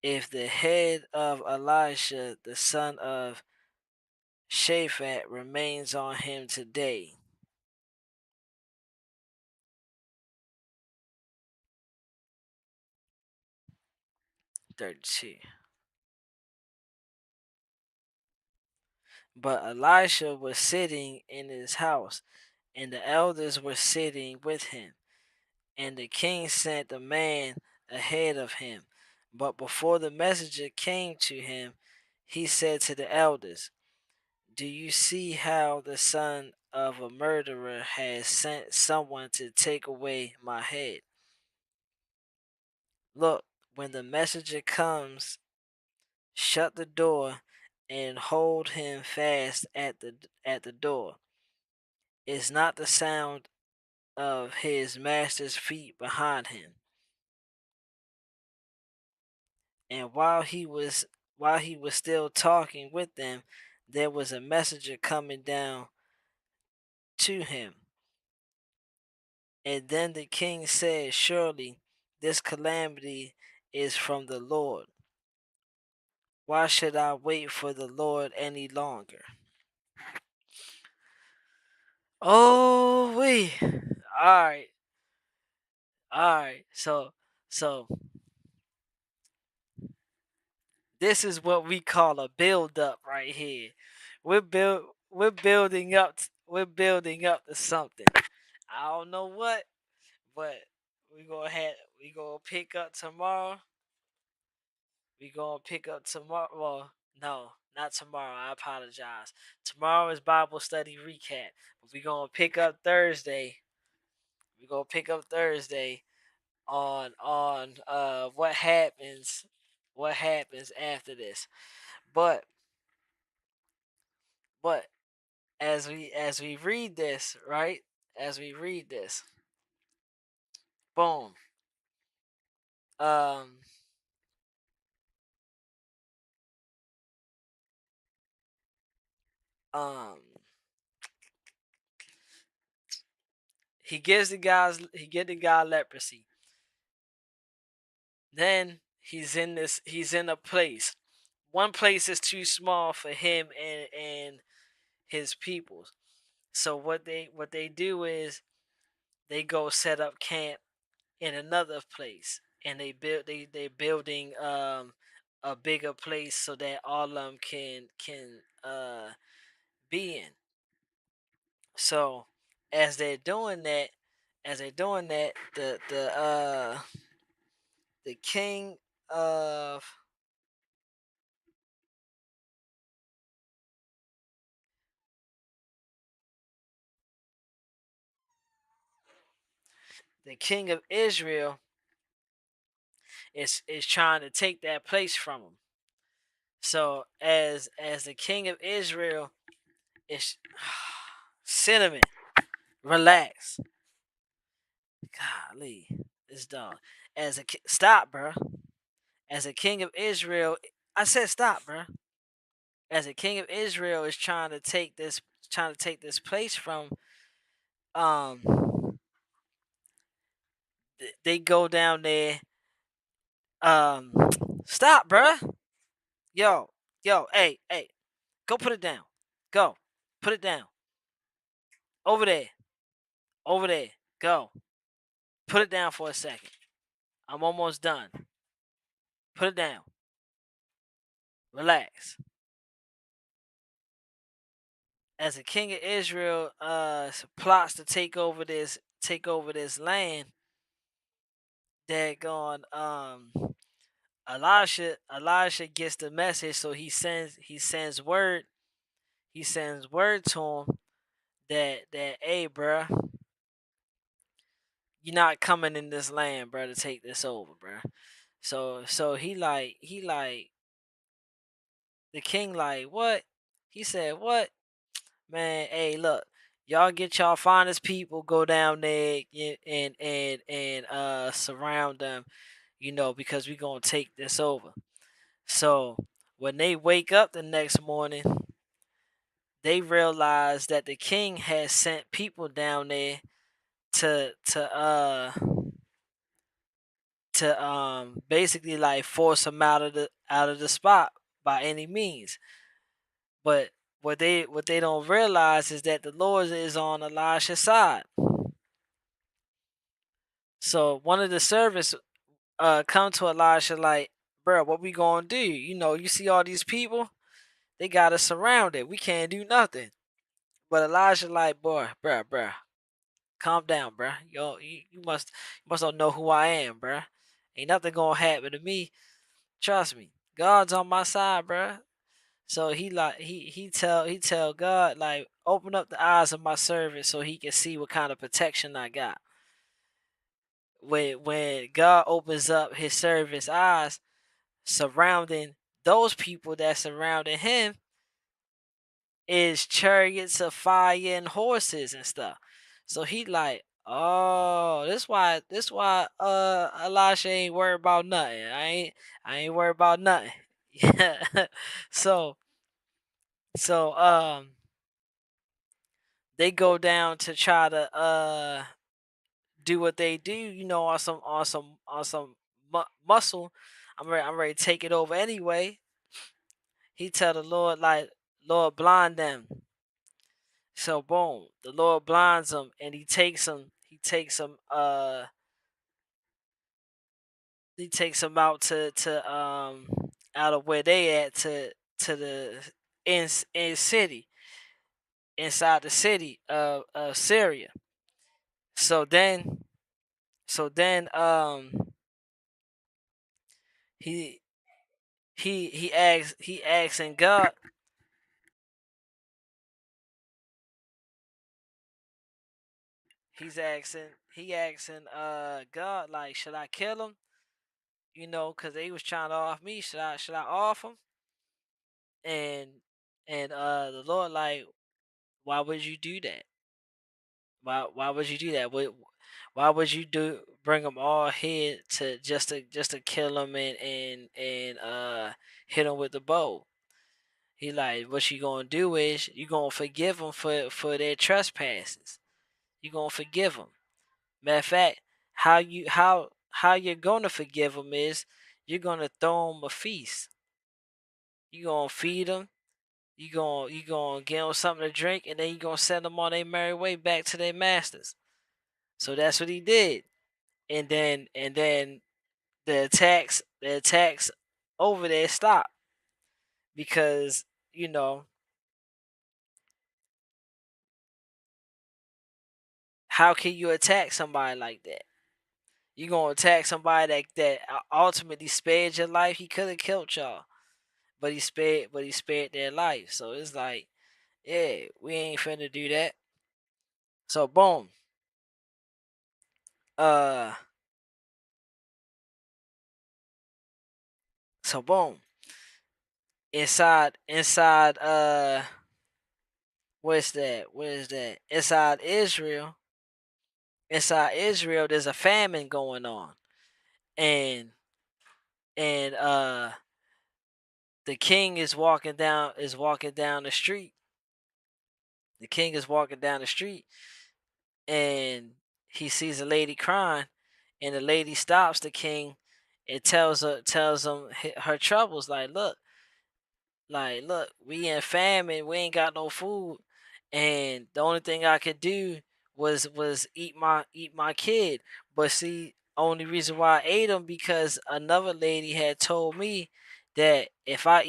[SPEAKER 1] if the head of Elisha the son of Shaphat remains on him today. 32. But Elisha was sitting in his house, and the elders were sitting with him. And the king sent a man ahead of him. But before the messenger came to him, he said to the elders, Do you see how the son of a murderer has sent someone to take away my head? Look, when the messenger comes, shut the door and hold him fast at the door. Is not the sound of his master's feet behind him. And while he was still talking with them, there was a messenger coming down to him. And then the king said, Surely this calamity is from the Lord. Why should I wait for the Lord any longer? Oh we Alright. Alright. So this is what we call a build up right here. We're building up to something. I don't know what, but we gonna pick up tomorrow. We gonna pick up tomorrow. Well, no, not tomorrow. I apologize. Tomorrow is Bible study recap. But we gonna pick up Thursday. We gonna pick up Thursday on what happens after this. But but as we read this, right? As we read this, boom. Um um he get the guy leprosy. Then he's in a place. One place is too small for him and his people. So what they do is they go set up camp in another place, and they building a bigger place so that all of them can be in. So as they're doing that, the king of Israel is trying to take that place from him. So as the king of Israel is cinnamon, relax, golly, this dog. Stop, bro. As a king of Israel, I said stop, bro. As a king of Israel is trying to take this place from um they go down there um stop, bro. Yo, hey, go put it down. Go. Put it down. Over there. Over there. Go. Put it down for a second. I'm almost done. Put it down. Relax. As a king of Israel plots to take over this land, that gone Elisha gets the message, so he sends word to him that hey, bruh, you're not coming in this land, bruh, to take this over, bruh. So he like the king like what? He said what? Man, hey, look, y'all get y'all finest people, go down there and surround them, because we gonna take this over. So when they wake up the next morning, they realize that the king has sent people down there to to uh basically like force them out of the spot by any means. But what they don't realize is that the Lord is on Elisha's side. So one of the servants come to Elisha like, bro, what we gonna do? You see all these people, they got us surrounded. We can't do nothing. But Elijah like, boy, bruh, calm down, bruh. You must don't know who I am, bruh. Ain't nothing gonna happen to me. Trust me. God's on my side, bruh. So he tell God like, open up the eyes of my servant so he can see what kind of protection I got. When God opens up his servant's eyes, surrounding those people that surrounded him is chariots of fire and horses and stuff. So he like, oh, this why Elisha ain't worried about nothing. I ain't worried about nothing. Yeah. so so they go down to try to do what they do, on some muscle. I'm ready to take it over anyway. He tell the Lord like, Lord, blind them. So boom, the Lord blinds him, and he takes him out to out of where they at to the in city inside the city of Syria. So then he he asks in God. He asking God like, should I kill him? Cause they was trying to off me. Should I off him? And the Lord like, why would you do that? Why would you do that? Why would you bring them all here to kill them and hit them with the bow? He like, what you gonna do is you gonna forgive them for their trespasses. You gonna forgive them. Matter of fact, how you're gonna forgive them is you're gonna throw them a feast. You gonna feed them. You gonna give them something to drink, and then you gonna send them on their merry way back to their masters. So that's what he did. And then the attacks over there stopped because you know how can you attack somebody like that? You gonna attack somebody that ultimately spared your life? He could have killed y'all, but he spared their life. So it's like, yeah, we ain't finna do that. So boom, uh, so boom, inside what's that? What is that? Inside Israel, there's a famine going on, and and the king is walking down the street. The king is walking down the street, and he sees a lady crying, and the lady stops the king and tells him her troubles. Like, look, we in famine, we ain't got no food, and the only thing I could do was eat my kid. But see, only reason why I ate him because another lady had told me that if I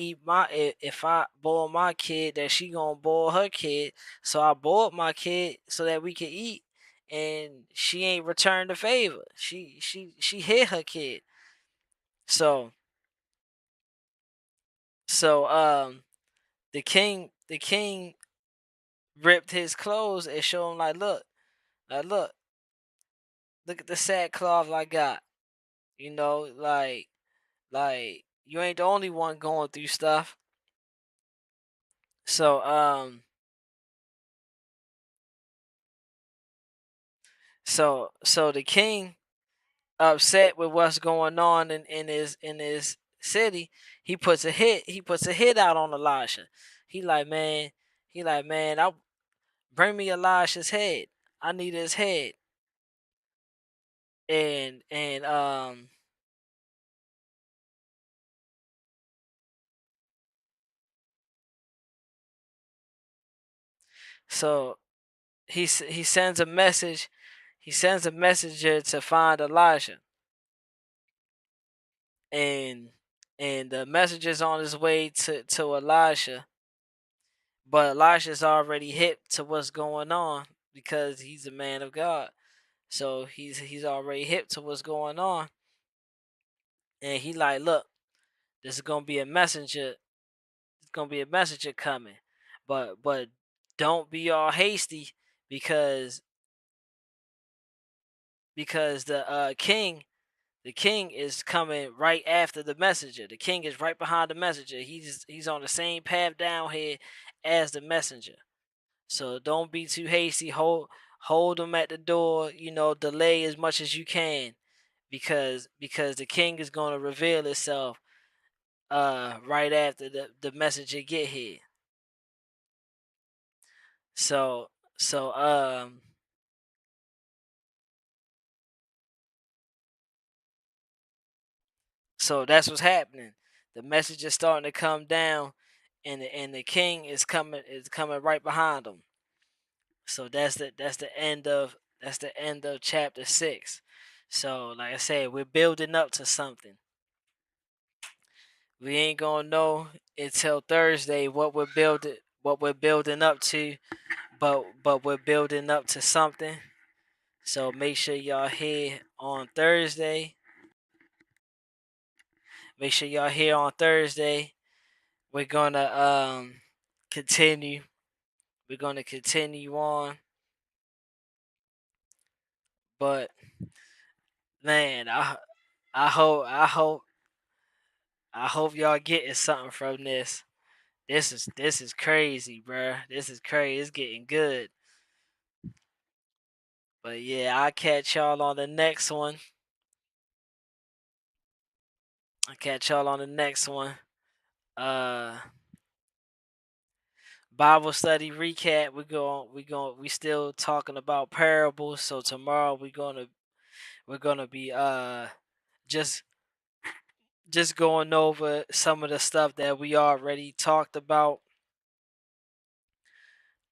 [SPEAKER 1] boil my kid, that she gonna boil her kid. So I boiled my kid so that we could eat, and she ain't returned the favor. She hit her kid. So so the king ripped his clothes and showed him, like, look, look at the sackcloth I got. Like you ain't the only one going through stuff. So um so so the king, upset with what's going on in his city, he puts a hit out on Elisha. He like, man, I bring me Elisha's head. I need his head. And so he sends a message. He sends a messenger to find Elijah, and the messenger's on his way to Elisha, but Elisha's already hip to what's going on because he's a man of God. So he's already hip to what's going on, and he like, look, this is gonna be a messenger. It's gonna be a messenger coming, but don't be all hasty because the king is coming right after the messenger. The king is right behind the messenger. He's on the same path down here as the messenger. So don't be too hasty. Hold them at the door. Delay as much as you can, because the king is going to reveal itself right after the messenger get here. So so um so that's what's happening. The message is starting to come down, and the king is coming right behind him. So that's the end of chapter 6. So like I said, we're building up to something. We ain't gonna know until Thursday what we're building up to, but we're building up to something. So make sure y'all here on Thursday. Make sure y'all here on Thursday. We're gonna continue. We're gonna continue on. But man, I hope y'all getting something from this. This is crazy, bruh. This is crazy. It's getting good. But yeah, I'll catch y'all on the next one. I'll catch y'all on the next one. Uh Bible study recap. We still talking about parables. So tomorrow we're gonna be just just going over some of the stuff that we already talked about.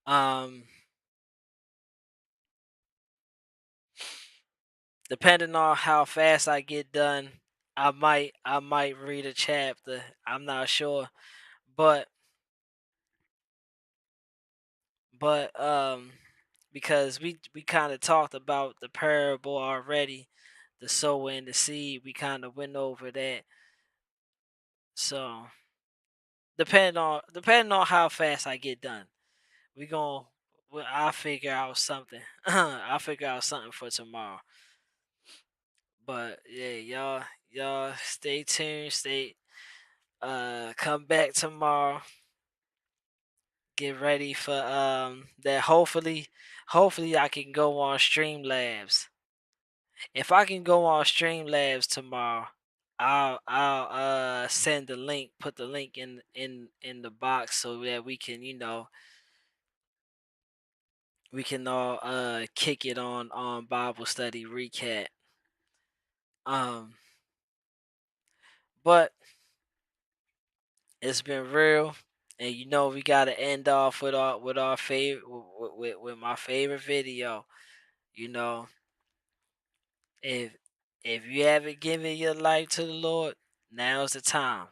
[SPEAKER 1] Um Depending on how fast I get done, I might read a chapter. I'm not sure. But but because we kind of talked about the parable already, the sower and the seed. We kind of went over that. So depending on how fast I get done, we gon' I'll figure out something. I'll figure out something for tomorrow. But yeah, y'all stay tuned. Come back tomorrow. Get ready for that. Hopefully I can go on Streamlabs. If I can go on Streamlabs tomorrow, I'll send the link, put the link in the box so that we can, we can all kick it on Bible study recap. Um but it's been real, and we gotta end off with our favorite with my favorite video. You know, if you haven't given your life to the Lord, now's the time.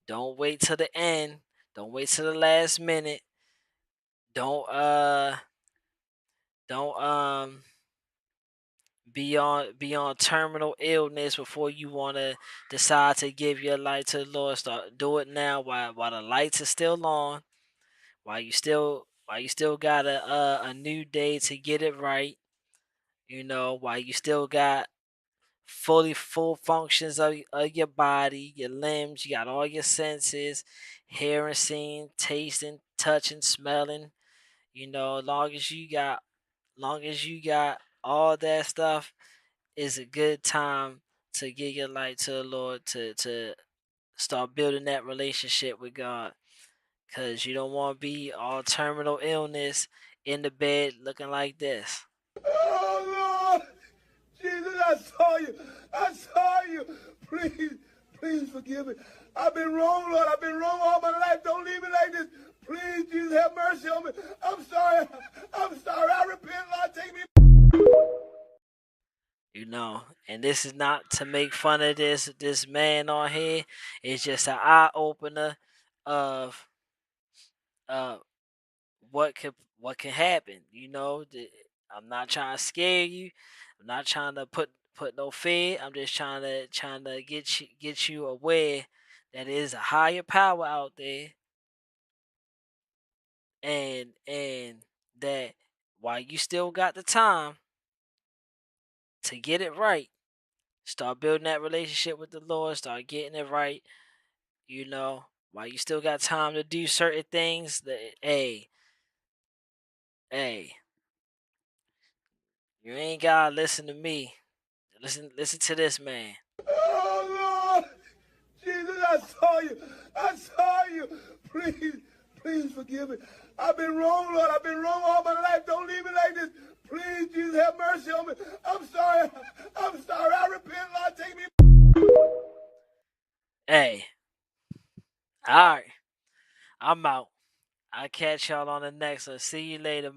[SPEAKER 1] Don't wait till the end. Don't wait till the last minute. Don't don't be on terminal illness before you want to decide to give your life to the Lord. Start do it now while the lights are still on. While you still got a new day to get it right. While you still got full functions of your body, your limbs, you got all your senses, hearing, seeing, tasting, touching, smelling. Long as you got all that stuff, is a good time to give your life to the Lord, to start building that relationship with God. Cause you don't want to be all terminal illness in the bed looking like this.
[SPEAKER 2] Oh, Lord. Jesus, I saw you. I saw you. Please, please forgive me. I've been wrong, Lord. I've been wrong all my life. Don't leave me like this. Please, Jesus, have mercy on me. I'm sorry. I'm sorry. I repent, Lord. Take me.
[SPEAKER 1] And this is not to make fun of this man on here. It's just an eye opener of uh what can happen. I'm not trying to scare you. I'm not trying to put no fear. I'm just trying to get you aware that there is a higher power out there, and that while you still got the time to get it right, start building that relationship with the Lord, start getting it right. While you still got time to do certain things, hey, you ain't gotta listen to me. Listen to this man.
[SPEAKER 2] Oh, Lord. Jesus, I saw you. I saw you. Please, please forgive me. I've been wrong, Lord. I've been wrong all my life. Don't leave me like this. Please, Jesus, have mercy on me. I'm sorry. I'm sorry. I repent, Lord. Take me.
[SPEAKER 1] Hey, all right, I'm out. I'll catch y'all on the next one. See you later.